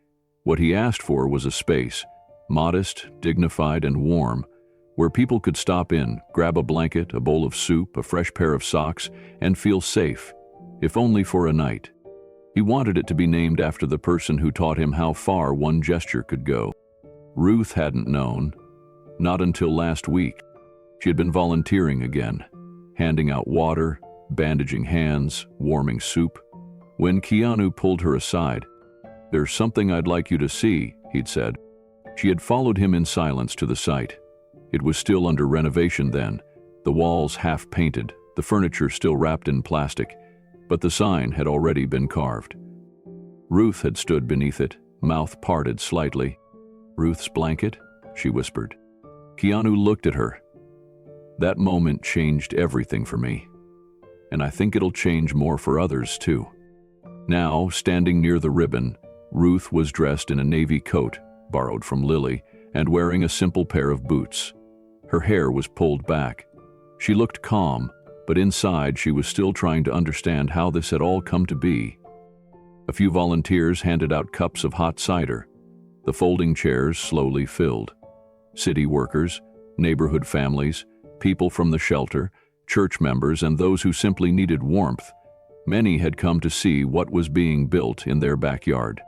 What he asked for was a space, modest, dignified, and warm, where people could stop in, grab a blanket, a bowl of soup, a fresh pair of socks, and feel safe, if only for a night. He wanted it to be named after the person who taught him how far one gesture could go. Ruth hadn't known, not until last week. She had been volunteering again, handing out water, bandaging hands, warming soup. When Keanu pulled her aside, "There's something I'd like you to see," he'd said. She had followed him in silence to the site. It was still under renovation then, the walls half painted, the furniture still wrapped in plastic, but the sign had already been carved. Ruth had stood beneath it, mouth parted slightly. "Ruth's blanket?" she whispered. Keanu looked at her. "That moment changed everything for me. And I think it'll change more for others too." Now, standing near the ribbon, Ruth was dressed in a navy coat, borrowed from Lily, and wearing a simple pair of boots. Her hair was pulled back. She looked calm, but inside she was still trying to understand how this had all come to be. A few volunteers handed out cups of hot cider. The folding chairs slowly filled. City workers, neighborhood families, people from the shelter, church members, and those who simply needed warmth. Many had come to see what was being built in their backyard.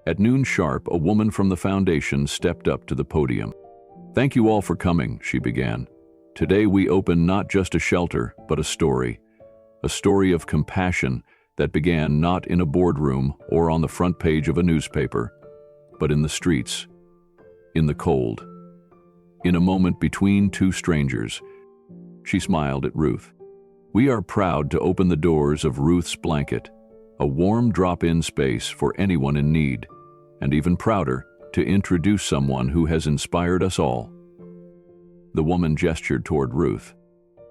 At noon sharp, a woman from the foundation stepped up to the podium. "Thank you all for coming," she began. "Today we open not just a shelter, but a story of compassion that began not in a boardroom or on the front page of a newspaper, but in the streets, in the cold, in a moment between two strangers." She smiled at Ruth. "We are proud to open the doors of Ruth's blanket, a warm drop-in space for anyone in need, and even prouder to introduce someone who has inspired us all." The woman gestured toward Ruth.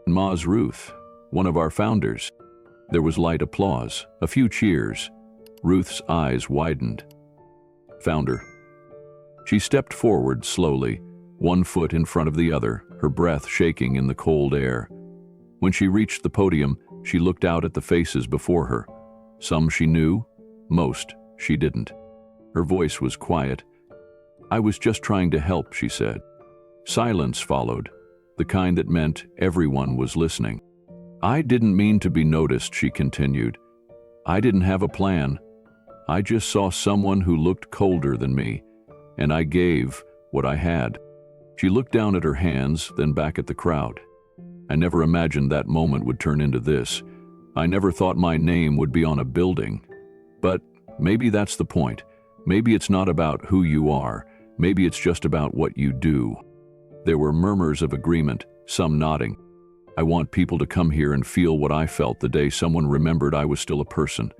"Ma's Ruth, one of our founders." There was light applause, a few cheers. Ruth's eyes widened. "Founder." She stepped forward slowly, one foot in front of the other, her breath shaking in the cold air. When she reached the podium, she looked out at the faces before her. Some she knew, most she didn't. Her voice was quiet. "I was just trying to help," she said. Silence followed, the kind that meant everyone was listening. "I didn't mean to be noticed," she continued. "I didn't have a plan. I just saw someone who looked colder than me, and I gave what I had." She looked down at her hands, then back at the crowd. "I never imagined that moment would turn into this. I never thought my name would be on a building. But maybe that's the point. Maybe it's not about who you are. Maybe it's just about what you do." There were murmurs of agreement, some nodding. "I want people to come here and feel what I felt the day someone remembered I was still a person.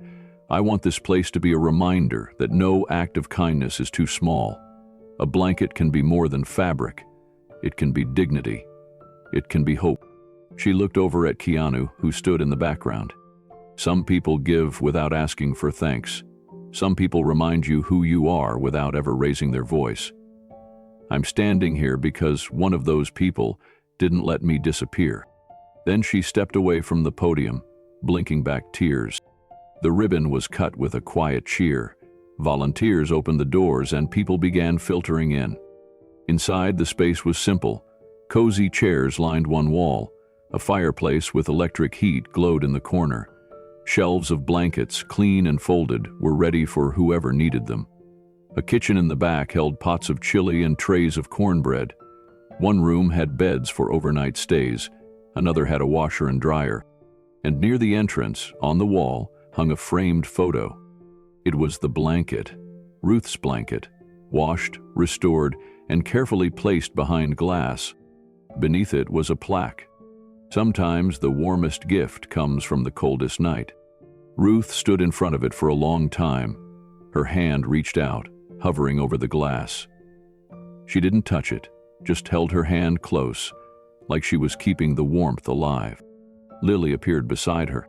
I want this place to be a reminder that no act of kindness is too small. A blanket can be more than fabric. It can be dignity. It can be hope." She looked over at Keanu, who stood in the background. "Some people give without asking for thanks. Some people remind you who you are without ever raising their voice. I'm standing here because one of those people didn't let me disappear." Then she stepped away from the podium, blinking back tears. The ribbon was cut with a quiet cheer. Volunteers opened the doors and people began filtering in. Inside, the space was simple. Cozy chairs lined one wall. A fireplace with electric heat glowed in the corner. Shelves of blankets, clean and folded, were ready for whoever needed them. A kitchen in the back held pots of chili and trays of cornbread. One room had beds for overnight stays, another had a washer and dryer. And near the entrance, on the wall, hung a framed photo. It was the blanket, Ruth's blanket, washed, restored, and carefully placed behind glass. Beneath it was a plaque. Sometimes the warmest gift comes from the coldest night. Ruth stood in front of it for a long time. Her hand reached out, hovering over the glass. She didn't touch it, just held her hand close, like she was keeping the warmth alive. Lily appeared beside her.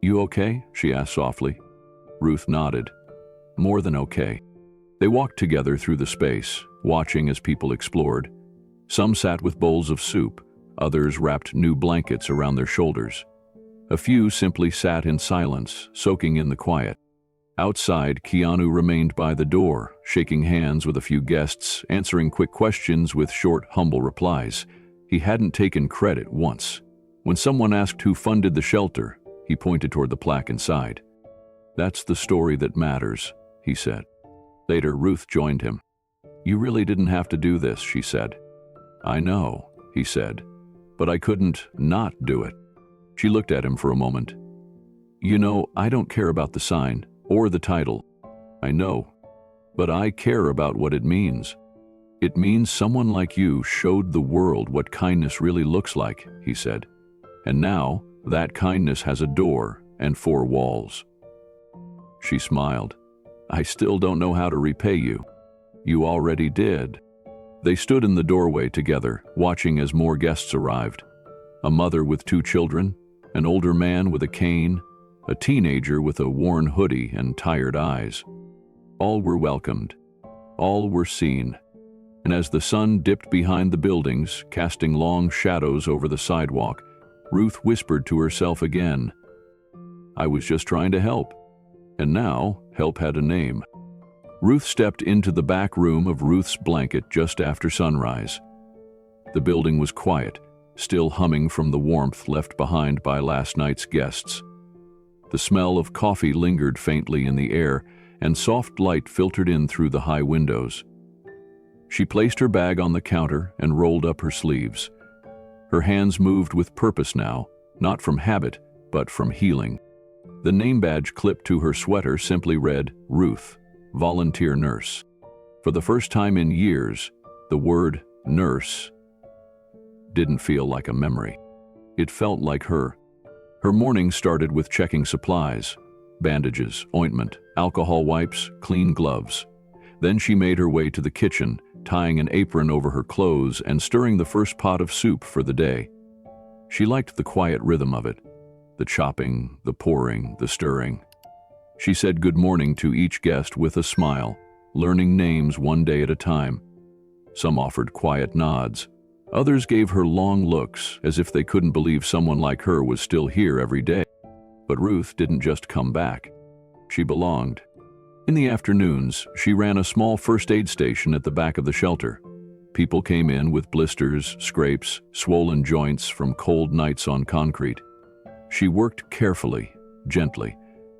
"You okay?" she asked softly. Ruth nodded. "More than okay." They walked together through the space, watching as people explored. Some sat with bowls of soup, others wrapped new blankets around their shoulders. A few simply sat in silence, soaking in the quiet. Outside, Keanu remained by the door, shaking hands with a few guests, answering quick questions with short, humble replies. He hadn't taken credit once. When someone asked who funded the shelter, he pointed toward the plaque inside. "That's the story that matters," he said. Later, Ruth joined him. "You really didn't have to do this," she said. "I know," he said, "but I couldn't not do it." She looked at him for a moment. "You know, I don't care about the sign or the title. I know, but I care about what it means. It means someone like you showed the world what kindness really looks like," he said. "And now, that kindness has a door and 4 walls." She smiled. "I still don't know how to repay you." "You already did." They stood in the doorway together, watching as more guests arrived. A mother with 2 children, an older man with a cane, a teenager with a worn hoodie and tired eyes. All were welcomed. All were seen. And as the sun dipped behind the buildings, casting long shadows over the sidewalk, Ruth whispered to herself again, "I was just trying to help." And now, help had a name. Ruth stepped into the back room of Ruth's blanket just after sunrise. The building was quiet, still humming from the warmth left behind by last night's guests. The smell of coffee lingered faintly in the air, and soft light filtered in through the high windows. She placed her bag on the counter and rolled up her sleeves. Her hands moved with purpose now, not from habit, but from healing. The name badge clipped to her sweater simply read, "Ruth, volunteer nurse." For the first time in years, the word nurse didn't feel like a memory. It felt like her. Her morning started with checking supplies, bandages, ointment, alcohol wipes, clean gloves. Then she made her way to the kitchen, tying an apron over her clothes and stirring the first pot of soup for the day. She liked the quiet rhythm of it, the chopping, the pouring, the stirring. She said good morning to each guest with a smile, learning names one day at a time. Some offered quiet nods. Others gave her long looks, as if they couldn't believe someone like her was still here every day. But Ruth didn't just come back. She belonged. In the afternoons, she ran a small first aid station at the back of the shelter. People came in with blisters, scrapes, swollen joints from cold nights on concrete. She worked carefully, gently,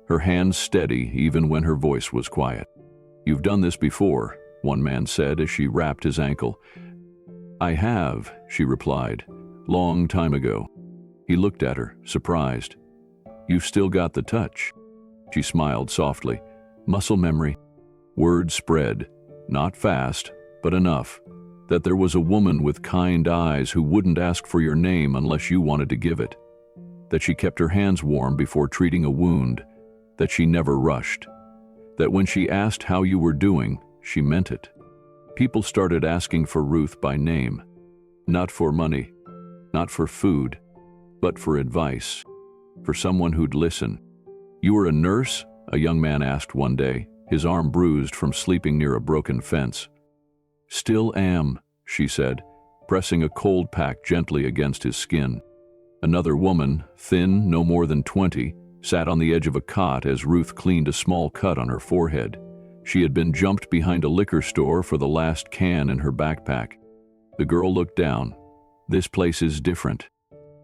her hands steady even when her voice was quiet. "You've done this before," one man said as she wrapped his ankle. "I have," she replied, "long time ago." He looked at her, surprised. "You've still got the touch." She smiled softly. "Muscle memory." Word spread, not fast, but enough, that there was a woman with kind eyes who wouldn't ask for your name unless you wanted to give it. That she kept her hands warm before treating a wound, that she never rushed, that when she asked how you were doing, she meant it. People started asking for Ruth by name, not for money, not for food, but for advice, for someone who'd listen. "You were a nurse?" a young man asked one day, his arm bruised from sleeping near a broken fence. "Still am," she said, pressing a cold pack gently against his skin. Another woman, thin, no more than 20, sat on the edge of a cot as Ruth cleaned a small cut on her forehead. She had been jumped behind a liquor store for the last can in her backpack. The girl looked down. "This place is different."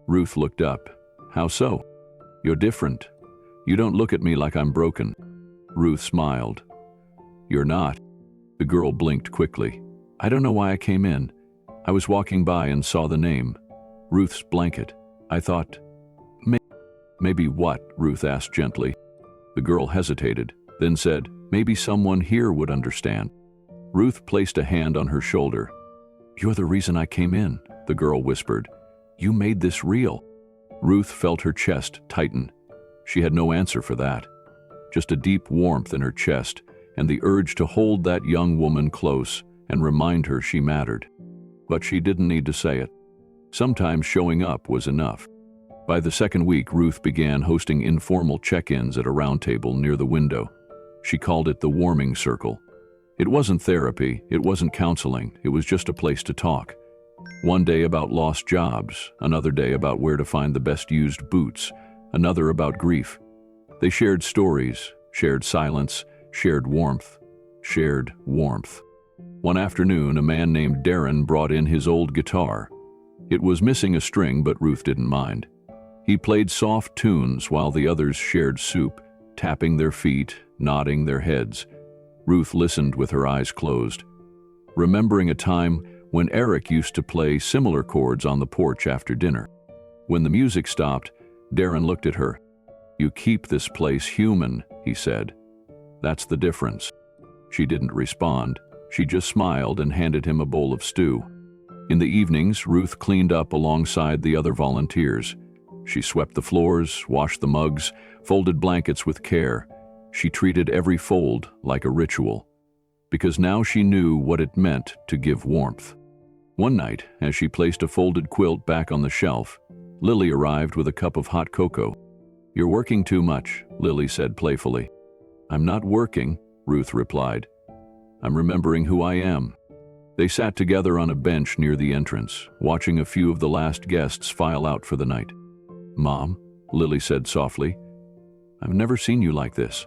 Ruth looked up. "How so?" "You're different. You don't look at me like I'm broken." Ruth smiled. "You're not. The girl blinked quickly. I don't know why I came in. I was walking by and saw the name. Ruth's blanket. I thought, maybe what? Ruth asked gently. The girl hesitated, then said, maybe someone here would understand. Ruth placed a hand on her shoulder. You're the reason I came in, the girl whispered. You made this real. Ruth felt her chest tighten. She had no answer for that. Just a deep warmth in her chest and the urge to hold that young woman close and remind her she mattered. But she didn't need to say it. Sometimes showing up was enough. By the second week, Ruth began hosting informal check-ins at a round table near the window. She called it the warming circle. It wasn't therapy, it wasn't counseling, it was just a place to talk. One day about lost jobs, another day about where to find the best used boots, another about grief. They shared stories, shared silence, shared warmth, shared warmth. One afternoon, a man named Darren brought in his old guitar. It was missing a string, but Ruth didn't mind. He played soft tunes while the others shared soup, tapping their feet, nodding their heads. Ruth listened with her eyes closed, remembering a time when Eric used to play similar chords on the porch after dinner. When the music stopped, Darren looked at her. You keep this place human, he said. That's the difference. She didn't respond. She just smiled and handed him a bowl of stew. In the evenings, Ruth cleaned up alongside the other volunteers. She swept the floors, washed the mugs, folded blankets with care. She treated every fold like a ritual, because now she knew what it meant to give warmth. One night, as she placed a folded quilt back on the shelf, Lily arrived with a cup of hot cocoa. You're working too much, Lily said playfully. I'm not working, Ruth replied. I'm remembering who I am. They sat together on a bench near the entrance, watching a few of the last guests file out for the night. Mom, Lily said softly, I've never seen you like this.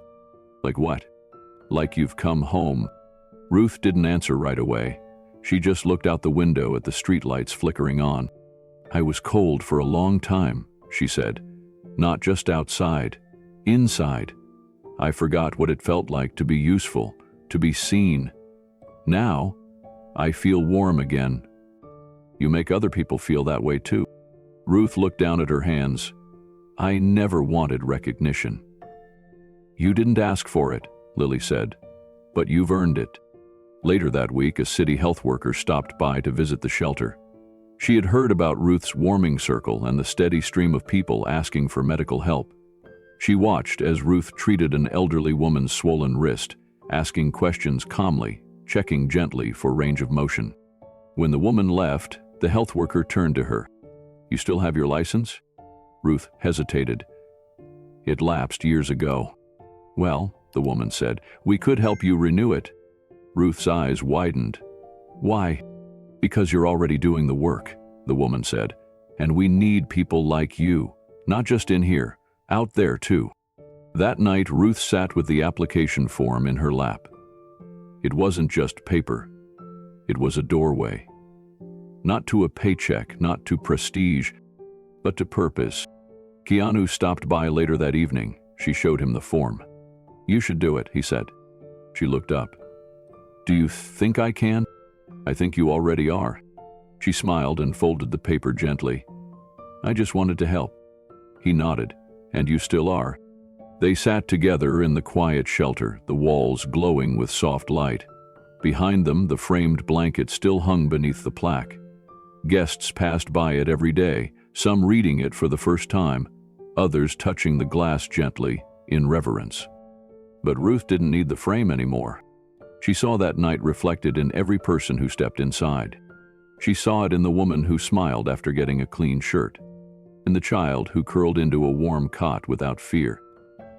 Like what? Like you've come home. Ruth didn't answer right away. She just looked out the window at the streetlights flickering on. I was cold for a long time, she said. Not just outside, inside. I forgot what it felt like to be useful, to be seen. Now, I feel warm again. You make other people feel that way too. Ruth looked down at her hands. I never wanted recognition. You didn't ask for it, Lily said, but you've earned it. Later that week, a city health worker stopped by to visit the shelter. She had heard about Ruth's warming circle and the steady stream of people asking for medical help. She watched as Ruth treated an elderly woman's swollen wrist, asking questions calmly, checking gently for range of motion. When the woman left, the health worker turned to her. You still have your license? Ruth hesitated. It lapsed years ago. Well, the woman said, we could help you renew it. Ruth's eyes widened. Why? Because you're already doing the work, the woman said. And we need people like you, not just in here, out there too. That night, Ruth sat with the application form in her lap. It wasn't just paper. It was a doorway. Not to a paycheck, not to prestige, but to purpose. Keanu stopped by later that evening. She showed him the form. You should do it, he said. She looked up. Do you think I can? I think you already are. She smiled and folded the paper gently. I just wanted to help. He nodded. And you still are. They sat together in the quiet shelter, the walls glowing with soft light. Behind them, the framed blanket still hung beneath the plaque. Guests passed by it every day, some reading it for the first time, others touching the glass gently, in reverence. But Ruth didn't need the frame anymore. She saw that night reflected in every person who stepped inside. She saw it in the woman who smiled after getting a clean shirt, in the child who curled into a warm cot without fear,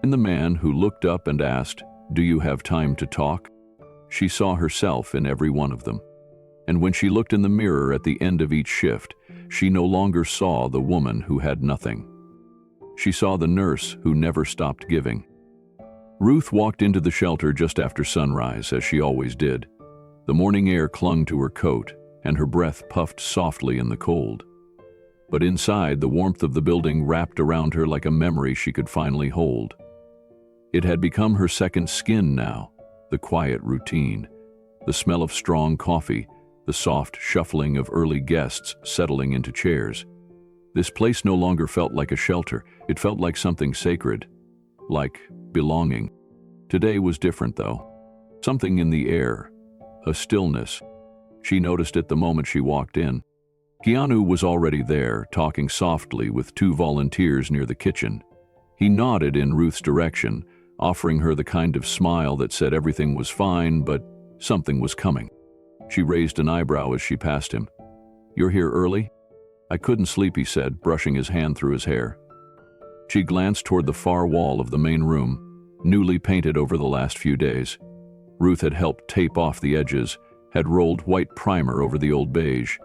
in the man who looked up and asked, "Do you have time to talk?" She saw herself in every one of them. And when she looked in the mirror at the end of each shift, she no longer saw the woman who had nothing. She saw the nurse who never stopped giving. Ruth walked into the shelter just after sunrise, as she always did. The morning air clung to her coat, and her breath puffed softly in the cold. But inside, the warmth of the building wrapped around her like a memory she could finally hold. It had become her second skin now, the quiet routine, the smell of strong coffee, the soft shuffling of early guests settling into chairs. This place no longer felt like a shelter. It felt like something sacred, like belonging. Today was different, though. Something in the air, a stillness. She noticed it the moment she walked in. Keanu was already there, talking softly with two volunteers near the kitchen. He nodded in Ruth's direction, offering her the kind of smile that said everything was fine, but something was coming. She raised an eyebrow as she passed him. "You're here early?" "I couldn't sleep," he said, brushing his hand through his hair. She glanced toward the far wall of the main room, newly painted over the last few days. Ruth had helped tape off the edges, had rolled white primer over the old beige.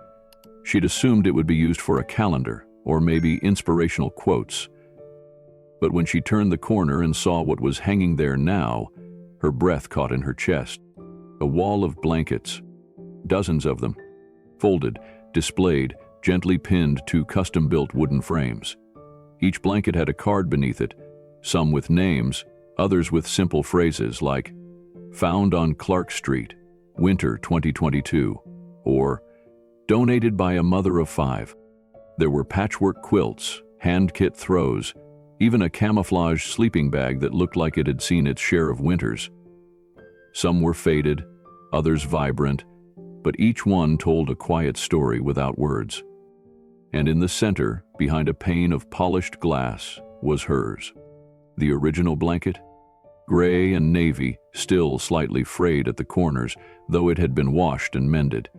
She'd assumed it would be used for a calendar, or maybe inspirational quotes. But when she turned the corner and saw what was hanging there now, her breath caught in her chest. A wall of blankets, dozens of them, folded, displayed, gently pinned to custom-built wooden frames. Each blanket had a card beneath it, some with names, others with simple phrases like, "Found on Clark Street, Winter 2022," or "Donated by a mother of 5. There were patchwork quilts, hand-kit throws, even a camouflage sleeping bag that looked like it had seen its share of winters. Some were faded, others vibrant, but each one told a quiet story without words. And in the center, behind a pane of polished glass, was hers. The original blanket? Gray and navy, still slightly frayed at the corners, though it had been washed and mended.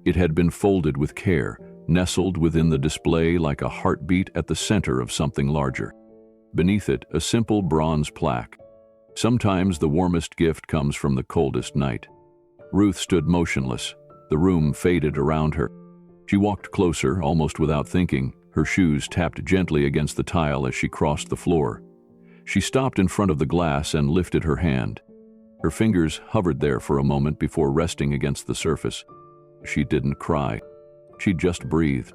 It had been folded with care, nestled within the display like a heartbeat at the center of something larger. Beneath it, a simple bronze plaque. "Sometimes the warmest gift comes from the coldest night." Ruth stood motionless. The room faded around her. She walked closer, almost without thinking. Her shoes tapped gently against the tile as she crossed the floor. She stopped in front of the glass and lifted her hand. Her fingers hovered there for a moment before resting against the surface. She didn't cry. She just breathed,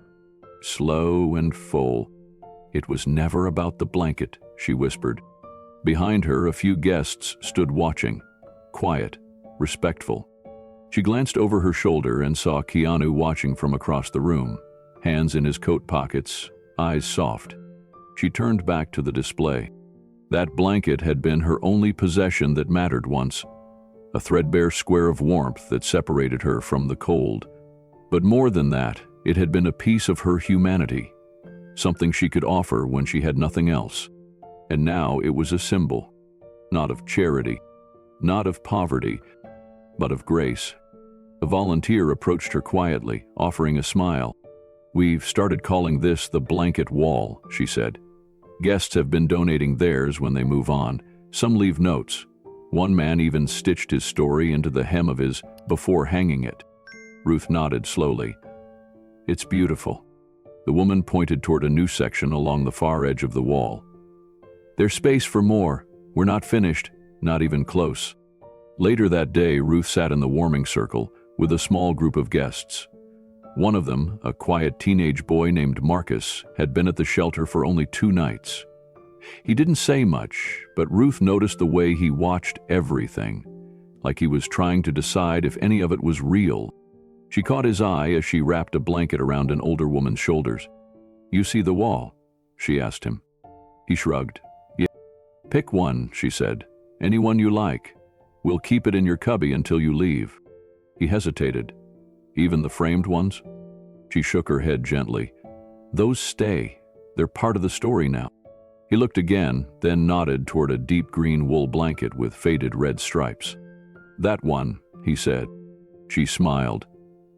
slow and full. "It was never about the blanket," she whispered. Behind her, a few guests stood watching, quiet, respectful. She glanced over her shoulder and saw Keanu watching from across the room, hands in his coat pockets, eyes soft. She turned back to the display. That blanket had been her only possession that mattered once, a threadbare square of warmth that separated her from the cold. But more than that, it had been a piece of her humanity, something she could offer when she had nothing else. And now it was a symbol, not of charity, not of poverty, but of grace. A volunteer approached her quietly, offering a smile. "We've started calling this the blanket wall," she said. "Guests have been donating theirs when they move on. Some leave notes. One man even stitched his story into the hem of his before hanging it." Ruth nodded slowly. "It's beautiful." The woman pointed toward a new section along the far edge of the wall. "There's space for more. We're not finished, not even close." Later that day, Ruth sat in the warming circle with a small group of guests. One of them, a quiet teenage boy named Marcus, had been at the shelter for only 2 nights. He didn't say much, but Ruth noticed the way he watched everything, like he was trying to decide if any of it was real. She caught his eye as she wrapped a blanket around an older woman's shoulders. "You see the wall?" she asked him. He shrugged. "Yeah." "Pick one," she said. "Any one you like. We'll keep it in your cubby until you leave." He hesitated. "Even the framed ones?" She shook her head gently. "Those stay. They're part of the story now." He looked again, then nodded toward a deep green wool blanket with faded red stripes. "That one," he said. She smiled.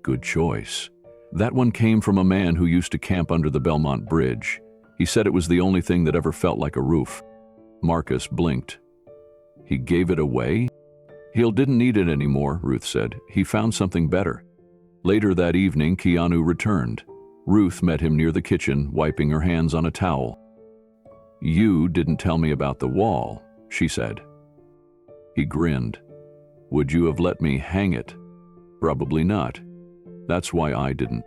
"Good choice. That one came from a man who used to camp under the Belmont Bridge. He said it was the only thing that ever felt like a roof." Marcus blinked. "He gave it away?" "He didn't need it anymore," Ruth said. "He found something better." Later that evening, Keanu returned. Ruth met him near the kitchen, wiping her hands on a towel. "You didn't tell me about the wall," she said. He grinned. "Would you have let me hang it?" "Probably not. That's why I didn't."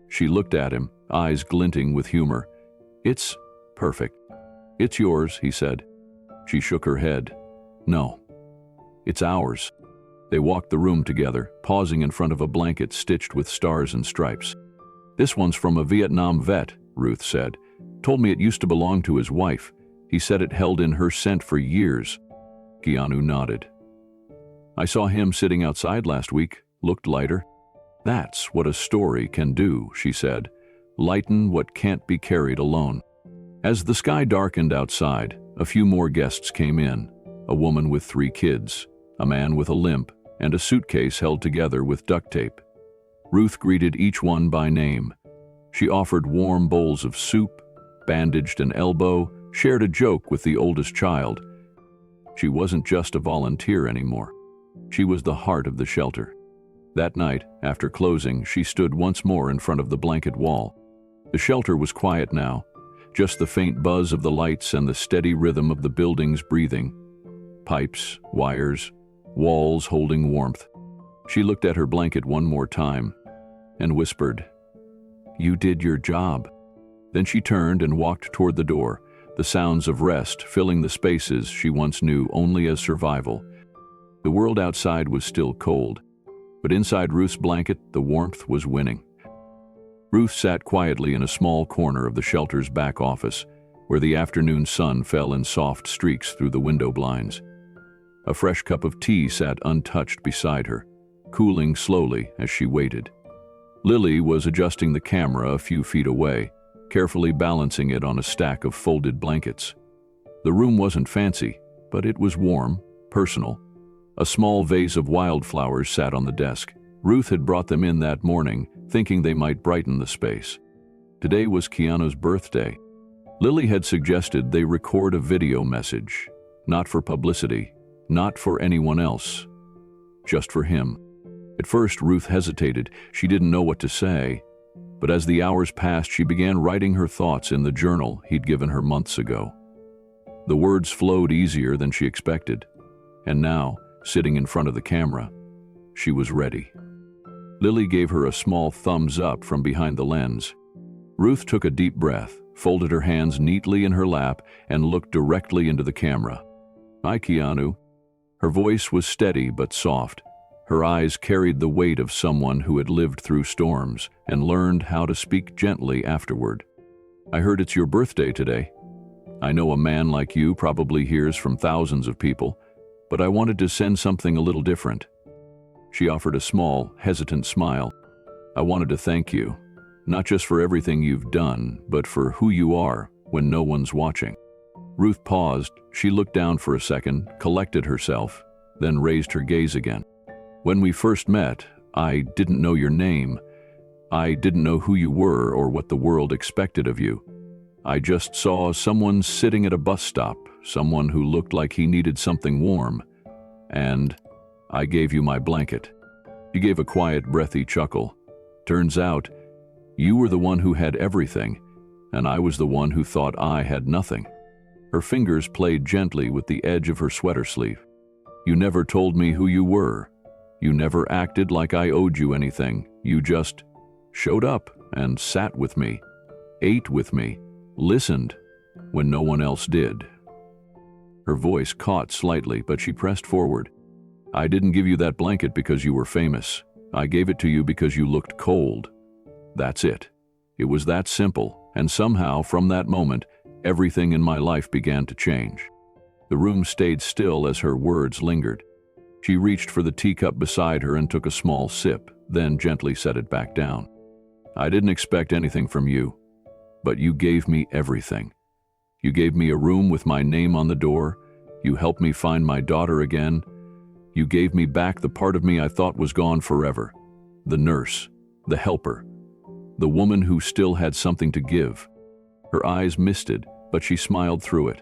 She looked at him, eyes glinting with humor. "It's perfect." "It's yours," he said. She shook her head. "No. It's ours." They walked the room together, pausing in front of a blanket stitched with stars and stripes. "This one's from a Vietnam vet," Ruth said. "Told me it used to belong to his wife. He said it held in her scent for years." Keanu nodded. "I saw him sitting outside last week. Looked lighter." "That's what a story can do," she said. "Lighten what can't be carried alone." As the sky darkened outside, a few more guests came in. A woman with 3 kids, a man with a limp, and a suitcase held together with duct tape. Ruth greeted each one by name. She offered warm bowls of soup, bandaged an elbow, shared a joke with the oldest child. She wasn't just a volunteer anymore. She was the heart of the shelter. That night, after closing, she stood once more in front of the blanket wall. The shelter was quiet now, just the faint buzz of the lights and the steady rhythm of the building's breathing. Pipes, wires, walls holding warmth. She looked at her blanket one more time and whispered, "You did your job." Then she turned and walked toward the door, the sounds of rest filling the spaces she once knew only as survival. The world outside was still cold, but inside Ruth's blanket, the warmth was winning. Ruth sat quietly in a small corner of the shelter's back office, where the afternoon sun fell in soft streaks through the window blinds. A fresh cup of tea sat untouched beside her, cooling slowly as she waited. Lily was adjusting the camera a few feet away, carefully balancing it on a stack of folded blankets. The room wasn't fancy, but it was warm, personal. A small vase of wildflowers sat on the desk. Ruth had brought them in that morning, thinking they might brighten the space. Today was Keanu's birthday. Lily had suggested they record a video message, not for publicity, not for anyone else, just for him. At first, Ruth hesitated. She didn't know what to say. But as the hours passed, she began writing her thoughts in the journal he'd given her months ago. The words flowed easier than she expected. And now, sitting in front of the camera, she was ready. Lily gave her a small thumbs up from behind the lens. Ruth took a deep breath, folded her hands neatly in her lap, and looked directly into the camera. "Hi, Keanu." Her voice was steady but soft. Her eyes carried the weight of someone who had lived through storms and learned how to speak gently afterward. "I heard it's your birthday today. I know a man like you probably hears from thousands of people, but I wanted to send something a little different." She offered a small, hesitant smile. "I wanted to thank you, not just for everything you've done, but for who you are when no one's watching." Ruth paused. She looked down for a second, collected herself, then raised her gaze again. "When we first met, I didn't know your name. I didn't know who you were or what the world expected of you. I just saw someone sitting at a bus stop, someone who looked like he needed something warm. And I gave you my blanket." She gave a quiet, breathy chuckle. "Turns out, you were the one who had everything, and I was the one who thought I had nothing." Her fingers played gently with the edge of her sweater sleeve. "You never told me who you were. You never acted like I owed you anything. You just showed up and sat with me, ate with me, listened when no one else did." Her voice caught slightly, but she pressed forward. "I didn't give you that blanket because you were famous. I gave it to you because you looked cold. That's it. It was that simple, and somehow, from that moment, everything in my life began to change." The room stayed still as her words lingered. She reached for the teacup beside her and took a small sip, then gently set it back down. "I didn't expect anything from you, but you gave me everything. You gave me a room with my name on the door. You helped me find my daughter again. You gave me back the part of me I thought was gone forever. The nurse, the helper, the woman who still had something to give." Her eyes misted, but she smiled through it.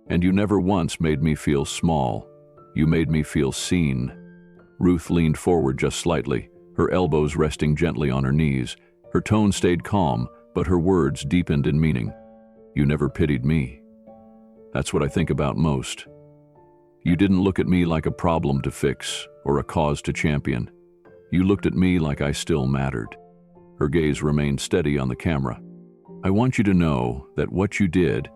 "And you never once made me feel small. You made me feel seen." Ruth leaned forward just slightly, her elbows resting gently on her knees. Her tone stayed calm, but her words deepened in meaning. "You never pitied me. That's what I think about most. You didn't look at me like a problem to fix or a cause to champion. You looked at me like I still mattered." Her gaze remained steady on the camera. "I want you to know that what you did,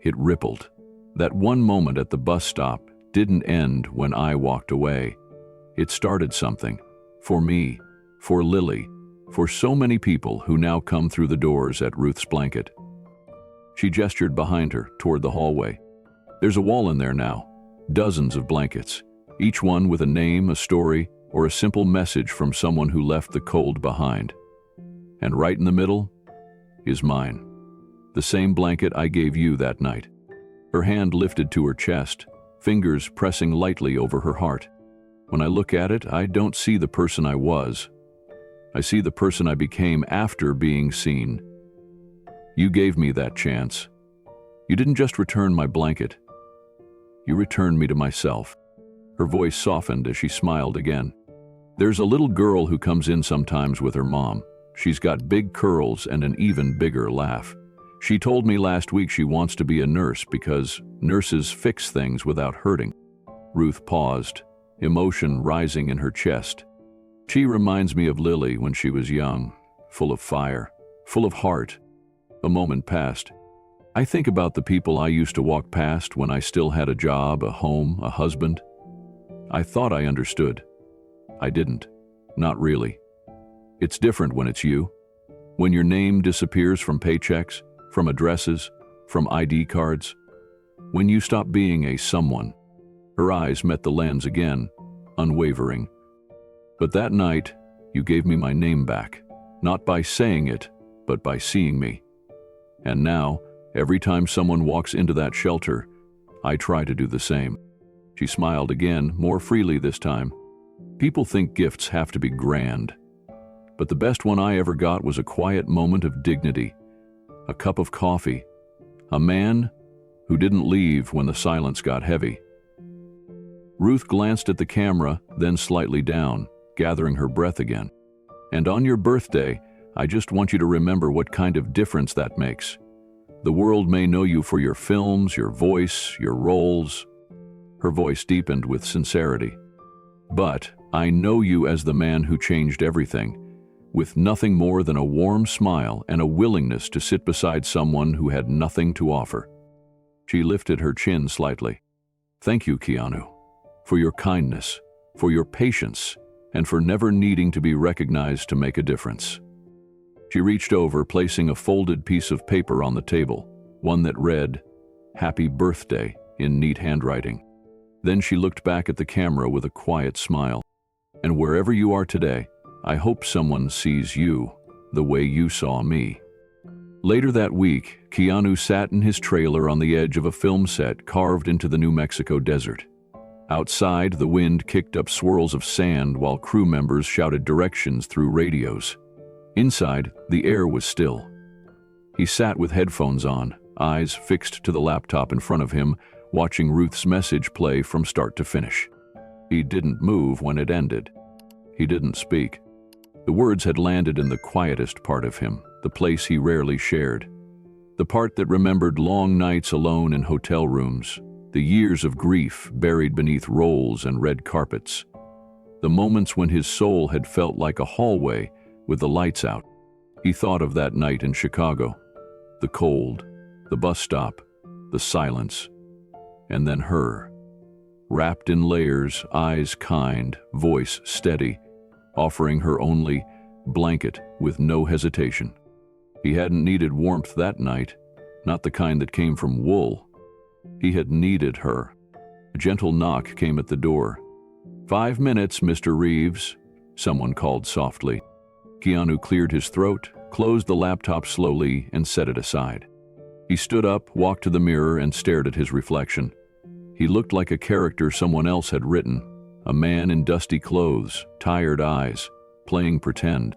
it rippled. That one moment at the bus stop didn't end when I walked away. It started something. For me, for Lily, for so many people who now come through the doors at Ruth's blanket. She gestured behind her, toward the hallway. There's a wall in there now, dozens of blankets, each one with a name, a story, or a simple message from someone who left the cold behind. And right in the middle is mine, the same blanket I gave you that night. Her hand lifted to her chest, fingers pressing lightly over her heart. When I look at it, I don't see the person I was. I see the person I became after being seen. You gave me that chance. You didn't just return my blanket. You returned me to myself. Her voice softened as she smiled again. There's a little girl who comes in sometimes with her mom. She's got big curls and an even bigger laugh. She told me last week she wants to be a nurse because nurses fix things without hurting. Ruth paused, emotion rising in her chest. She reminds me of Lily when she was young, full of fire, full of heart. A moment passed. I think about the people I used to walk past when I still had a job, a home, a husband. I thought I understood. I didn't. Not really. It's different when it's you. When your name disappears from paychecks, from addresses, from ID cards. When you stop being a someone. Her eyes met the lens again, unwavering. But that night, you gave me my name back, not by saying it, but by seeing me. And now, every time someone walks into that shelter, I try to do the same. She smiled again, more freely this time. People think gifts have to be grand. But the best one I ever got was a quiet moment of dignity, a cup of coffee, a man who didn't leave when the silence got heavy. Ruth glanced at the camera, then slightly down, gathering her breath again. And on your birthday, I just want you to remember what kind of difference that makes. The world may know you for your films, your voice, your roles. Her voice deepened with sincerity. But I know you as the man who changed everything, with nothing more than a warm smile and a willingness to sit beside someone who had nothing to offer. She lifted her chin slightly. Thank you, Keanu, for your kindness, for your patience, and for never needing to be recognized to make a difference. She reached over, placing a folded piece of paper on the table, one that read, "Happy Birthday," in neat handwriting. Then she looked back at the camera with a quiet smile. And wherever you are today, I hope someone sees you the way you saw me. Later that week, Keanu sat in his trailer on the edge of a film set carved into the New Mexico desert. Outside, the wind kicked up swirls of sand while crew members shouted directions through radios. Inside, the air was still. He sat with headphones on, eyes fixed to the laptop in front of him, watching Ruth's message play from start to finish. He didn't move when it ended. He didn't speak. The words had landed in the quietest part of him, the place he rarely shared. The part that remembered long nights alone in hotel rooms, the years of grief buried beneath rolls and red carpets. The moments when his soul had felt like a hallway with the lights out. He thought of that night in Chicago. The cold, the bus stop, the silence, and then her. Wrapped in layers, eyes kind, voice steady, offering her only blanket with no hesitation. He hadn't needed warmth that night, not the kind that came from wool. He had needed her. A gentle knock came at the door. 5 minutes, Mr. Reeves, someone called softly. Keanu cleared his throat, closed the laptop slowly, and set it aside. He stood up, walked to the mirror, and stared at his reflection. He looked like a character someone else had written, a man in dusty clothes, tired eyes, playing pretend.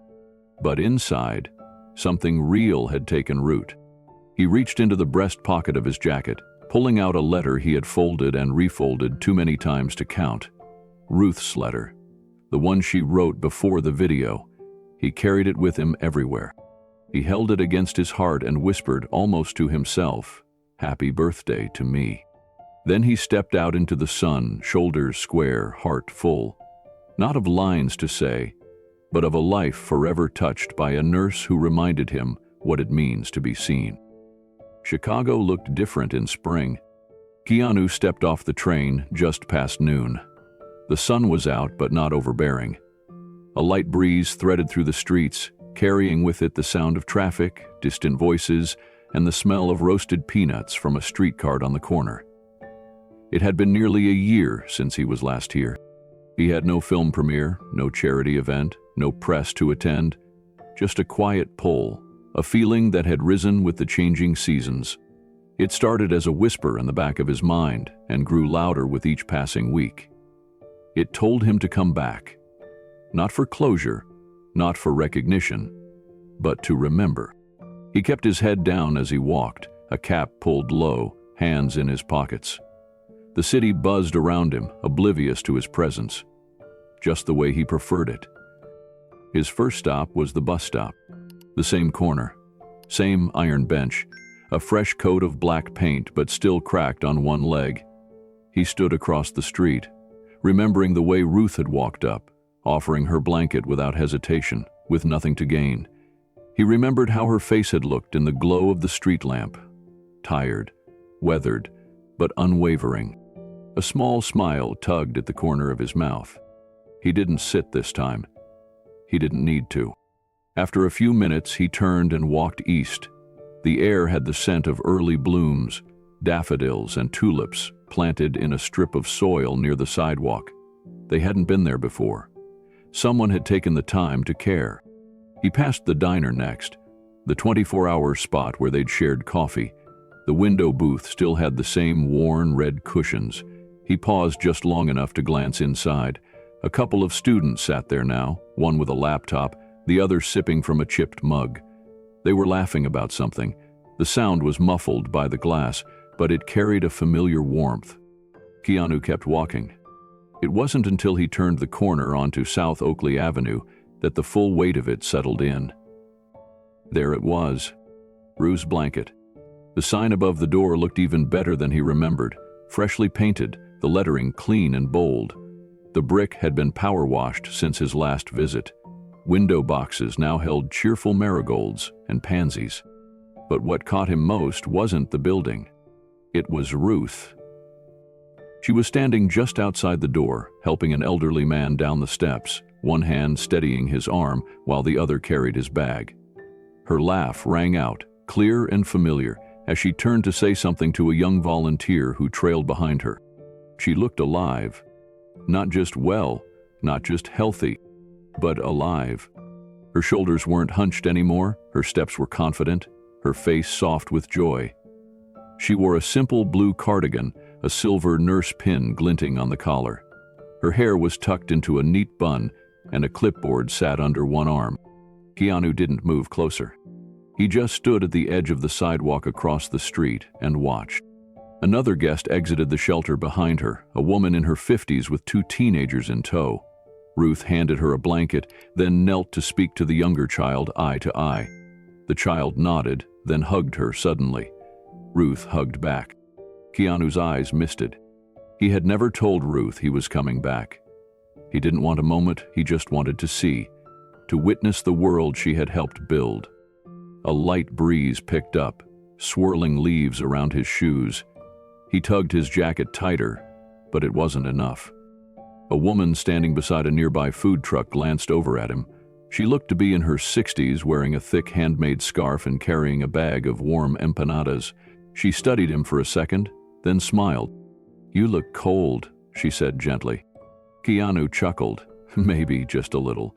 But inside, something real had taken root. He reached into the breast pocket of his jacket, pulling out a letter he had folded and refolded too many times to count. Ruth's letter, the one she wrote before the video. He carried it with him everywhere. He held it against his heart and whispered, almost to himself, "Happy birthday to me." Then he stepped out into the sun, shoulders square, heart full. Not of lines to say, but of a life forever touched by a nurse who reminded him what it means to be seen. Chicago looked different in spring. Keanu stepped off the train just past noon. The sun was out, but not overbearing. A light breeze threaded through the streets, carrying with it the sound of traffic, distant voices, and the smell of roasted peanuts from a street cart on the corner. It had been nearly a year since he was last here. He had no film premiere, no charity event, no press to attend, just a quiet pull, a feeling that had risen with the changing seasons. It started as a whisper in the back of his mind and grew louder with each passing week. It told him to come back, not for closure, not for recognition, but to remember. He kept his head down as he walked, a cap pulled low, hands in his pockets. The city buzzed around him, oblivious to his presence, just the way he preferred it. His first stop was the bus stop. The same corner, same iron bench, a fresh coat of black paint but still cracked on one leg. He stood across the street, remembering the way Ruth had walked up, offering her blanket without hesitation, with nothing to gain. He remembered how her face had looked in the glow of the street lamp, tired, weathered, but unwavering. A small smile tugged at the corner of his mouth. He didn't sit this time. He didn't need to. After a few minutes, he turned and walked east. The air had the scent of early blooms, daffodils and tulips planted in a strip of soil near the sidewalk. They hadn't been there before. Someone had taken the time to care. He passed the diner next, the 24-hour spot where they'd shared coffee. The window booth still had the same worn red cushions. He paused just long enough to glance inside. A couple of students sat there now, one with a laptop, the other sipping from a chipped mug. They were laughing about something. The sound was muffled by the glass, but it carried a familiar warmth. Keanu kept walking. It wasn't until he turned the corner onto South Oakley Avenue that the full weight of it settled in. There it was, Ruth's blanket. The sign above the door looked even better than he remembered, freshly painted, the lettering clean and bold. The brick had been power washed since his last visit. Window boxes now held cheerful marigolds and pansies. But what caught him most wasn't the building. It was Ruth. She was standing just outside the door, helping an elderly man down the steps, one hand steadying his arm while the other carried his bag. Her laugh rang out, clear and familiar, as she turned to say something to a young volunteer who trailed behind her. She looked alive. Not just well, not just healthy, but alive. Her shoulders weren't hunched anymore, her steps were confident, her face soft with joy. She wore a simple blue cardigan, a silver nurse pin glinting on the collar. Her hair was tucked into a neat bun, and a clipboard sat under one arm. Keanu didn't move closer. He just stood at the edge of the sidewalk across the street and watched. Another guest exited the shelter behind her, a woman in her 50s with two teenagers in tow. Ruth handed her a blanket, then knelt to speak to the younger child eye to eye. The child nodded, then hugged her suddenly. Ruth hugged back. Keanu's eyes misted. He had never told Ruth he was coming back. He didn't want a moment, he just wanted to see, to witness the world she had helped build. A light breeze picked up, swirling leaves around his shoes. He tugged his jacket tighter, but it wasn't enough. A woman standing beside a nearby food truck glanced over at him. She looked to be in her 60s, wearing a thick handmade scarf and carrying a bag of warm empanadas. She studied him for a second, then smiled. "You look cold," she said gently. Keanu chuckled, maybe just a little.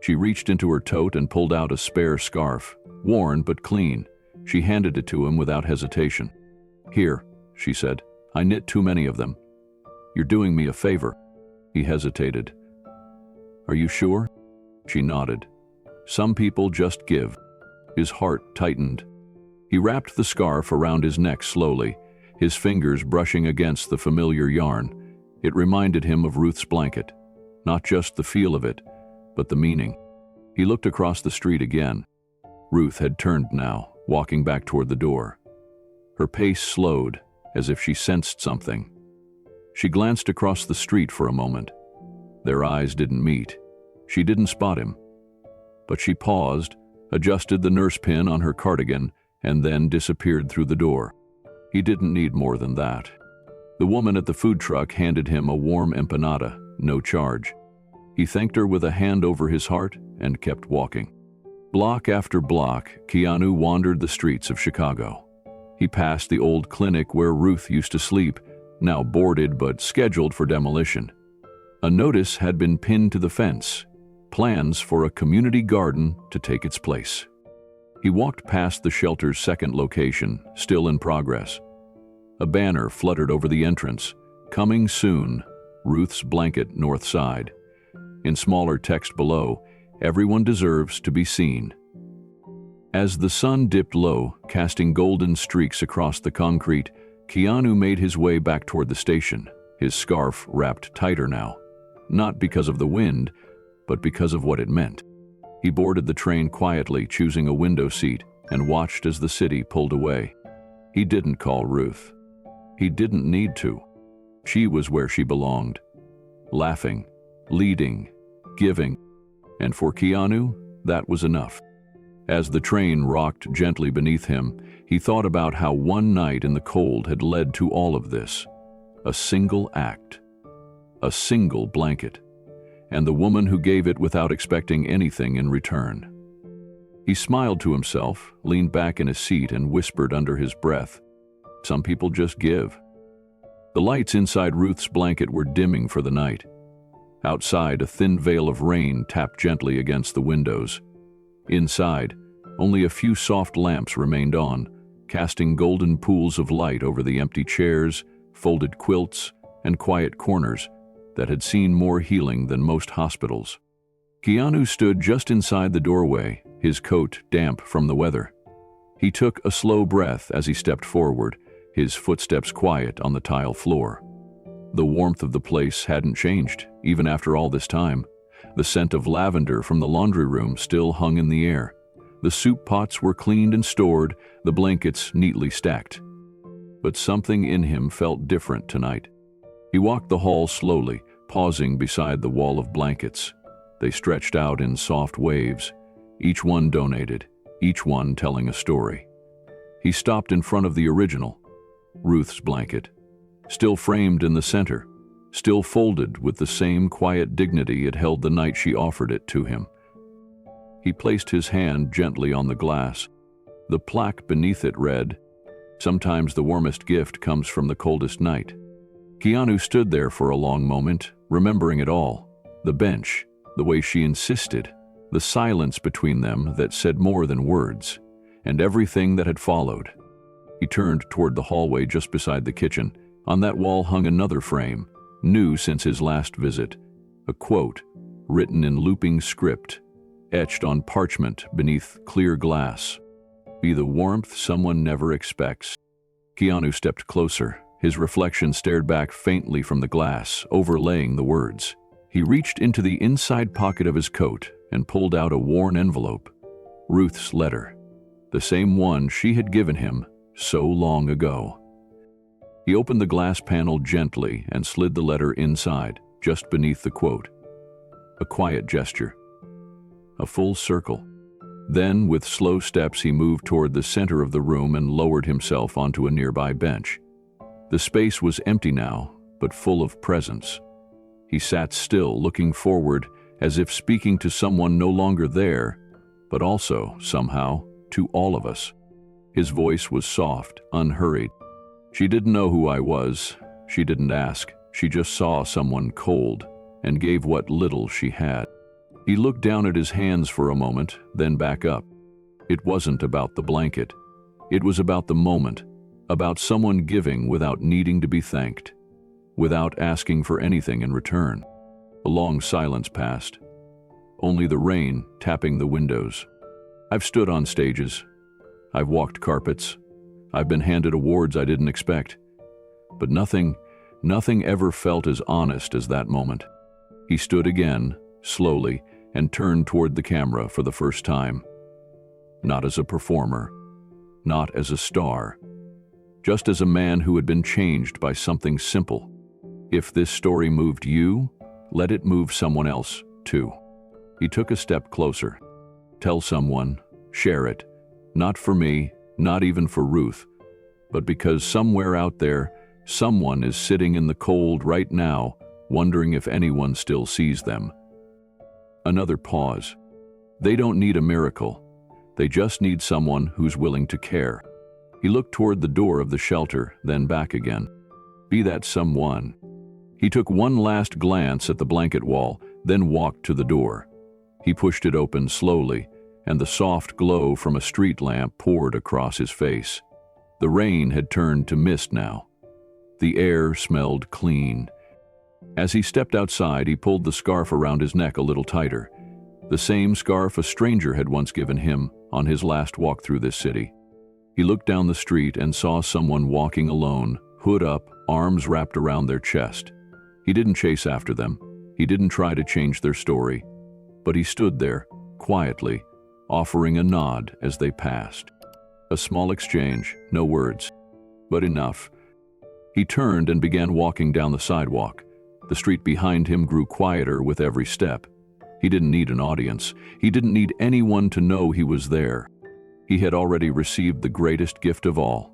She reached into her tote and pulled out a spare scarf, worn but clean. She handed it to him without hesitation. "Here," she said, "I knit too many of them. You're doing me a favor." He hesitated. "Are you sure?" She nodded. "Some people just give." His heart tightened. He wrapped the scarf around his neck slowly, his fingers brushing against the familiar yarn. It reminded him of Ruth's blanket, not just the feel of it, but the meaning. He looked across the street again. Ruth had turned now, walking back toward the door. Her pace slowed, as if she sensed something. She glanced across the street for a moment. Their eyes didn't meet. She didn't spot him. But she paused, adjusted the nurse pin on her cardigan, and then disappeared through the door. He didn't need more than that. The woman at the food truck handed him a warm empanada, no charge. He thanked her with a hand over his heart and kept walking. Block after block, Keanu wandered the streets of Chicago. He passed the old clinic where Ruth used to sleep, now boarded but scheduled for demolition. A notice had been pinned to the fence, plans for a community garden to take its place. He walked past the shelter's second location, still in progress. A banner fluttered over the entrance, "Coming soon, Ruth's Blanket North Side." In smaller text below, "Everyone deserves to be seen." As the sun dipped low, casting golden streaks across the concrete, Keanu made his way back toward the station, his scarf wrapped tighter now. Not because of the wind, but because of what it meant. He boarded the train quietly, choosing a window seat, and watched as the city pulled away. He didn't call Ruth. He didn't need to. She was where she belonged. Laughing, leading, giving. And for Keanu, that was enough. As the train rocked gently beneath him, he thought about how one night in the cold had led to all of this. A single act. A single blanket. And the woman who gave it without expecting anything in return. He smiled to himself, leaned back in his seat, and whispered under his breath, "Some people just give." The lights inside Ruth's blanket were dimming for the night. Outside, a thin veil of rain tapped gently against the windows. Inside, only a few soft lamps remained on, casting golden pools of light over the empty chairs, folded quilts, and quiet corners that had seen more healing than most hospitals. Keanu stood just inside the doorway, his coat damp from the weather. He took a slow breath as he stepped forward, his footsteps quiet on the tile floor. The warmth of the place hadn't changed, even after all this time. The scent of lavender from the laundry room still hung in the air. The soup pots were cleaned and stored, the blankets neatly stacked. But something in him felt different tonight. He walked the hall slowly, pausing beside the wall of blankets. They stretched out in soft waves, each one donated, each one telling a story. He stopped in front of the original, Ruth's blanket, still framed in the center, still folded with the same quiet dignity it held the night she offered it to him. He placed his hand gently on the glass. The plaque beneath it read, "Sometimes the warmest gift comes from the coldest night." Keanu stood there for a long moment, remembering it all. The bench, the way she insisted, the silence between them that said more than words, and everything that had followed. He turned toward the hallway just beside the kitchen. On that wall hung another frame, new since his last visit. A quote, written in looping script, etched on parchment beneath clear glass. "Be the warmth someone never expects." Keanu stepped closer. His reflection stared back faintly from the glass, overlaying the words. He reached into the inside pocket of his coat and pulled out a worn envelope. Ruth's letter. The same one she had given him so long ago. He opened the glass panel gently and slid the letter inside, just beneath the quote. A quiet gesture. A full circle. Then, with slow steps, he moved toward the center of the room and lowered himself onto a nearby bench. The space was empty now, but full of presence. He sat still, looking forward, as if speaking to someone no longer there, but also, somehow, to all of us. His voice was soft, unhurried. "She didn't know who I was. She didn't ask. She just saw someone cold and gave what little she had." He looked down at his hands for a moment, then back up. It wasn't about the blanket. It was about the moment, about someone giving without needing to be thanked, without asking for anything in return. A long silence passed. Only the rain tapping the windows. I've stood on stages. I've walked carpets. I've been handed awards I didn't expect. But nothing ever felt as honest as that moment. He stood again, slowly, and turned toward the camera for the first time. Not as a performer, not as a star, just as a man who had been changed by something simple. If this story moved you, let it move someone else, too. He took a step closer. Tell someone, share it, not for me, not even for Ruth, but because somewhere out there, Someone is sitting in the cold right now, wondering if anyone still sees them. Another pause. They don't need a miracle. They just need someone who's willing to care. He looked toward the door of the shelter, then back again. Be that someone. He took one last glance at the blanket wall, then walked to the door. He pushed it open slowly, and the soft glow from a street lamp poured across his face. The rain had turned to mist now. The air smelled clean. As he stepped outside, he pulled the scarf around his neck a little tighter. The same scarf a stranger had once given him on his last walk through this city. He looked down the street and saw someone walking alone, hood up, arms wrapped around their chest. He didn't chase after them. He didn't try to change their story. But he stood there, quietly, offering a nod as they passed. A small exchange, no words, but enough. He turned and began walking down the sidewalk. The street behind him grew quieter with every step. He didn't need an audience. He didn't need anyone to know he was there. He had already received the greatest gift of all,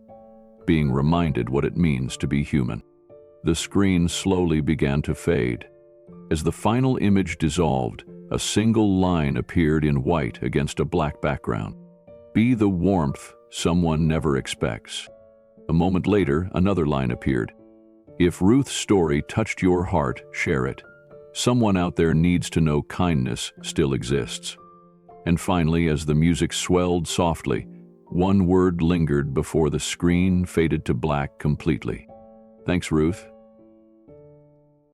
being reminded what it means to be human. The screen slowly began to fade. As the final image dissolved, a single line appeared in white against a black background. Be the warmth someone never expects. A moment later, another line appeared. If Ruth's story touched your heart, share it. Someone out there needs to know kindness still exists. And finally, as the music swelled softly, one word lingered before the screen faded to black completely. Thanks, Ruth.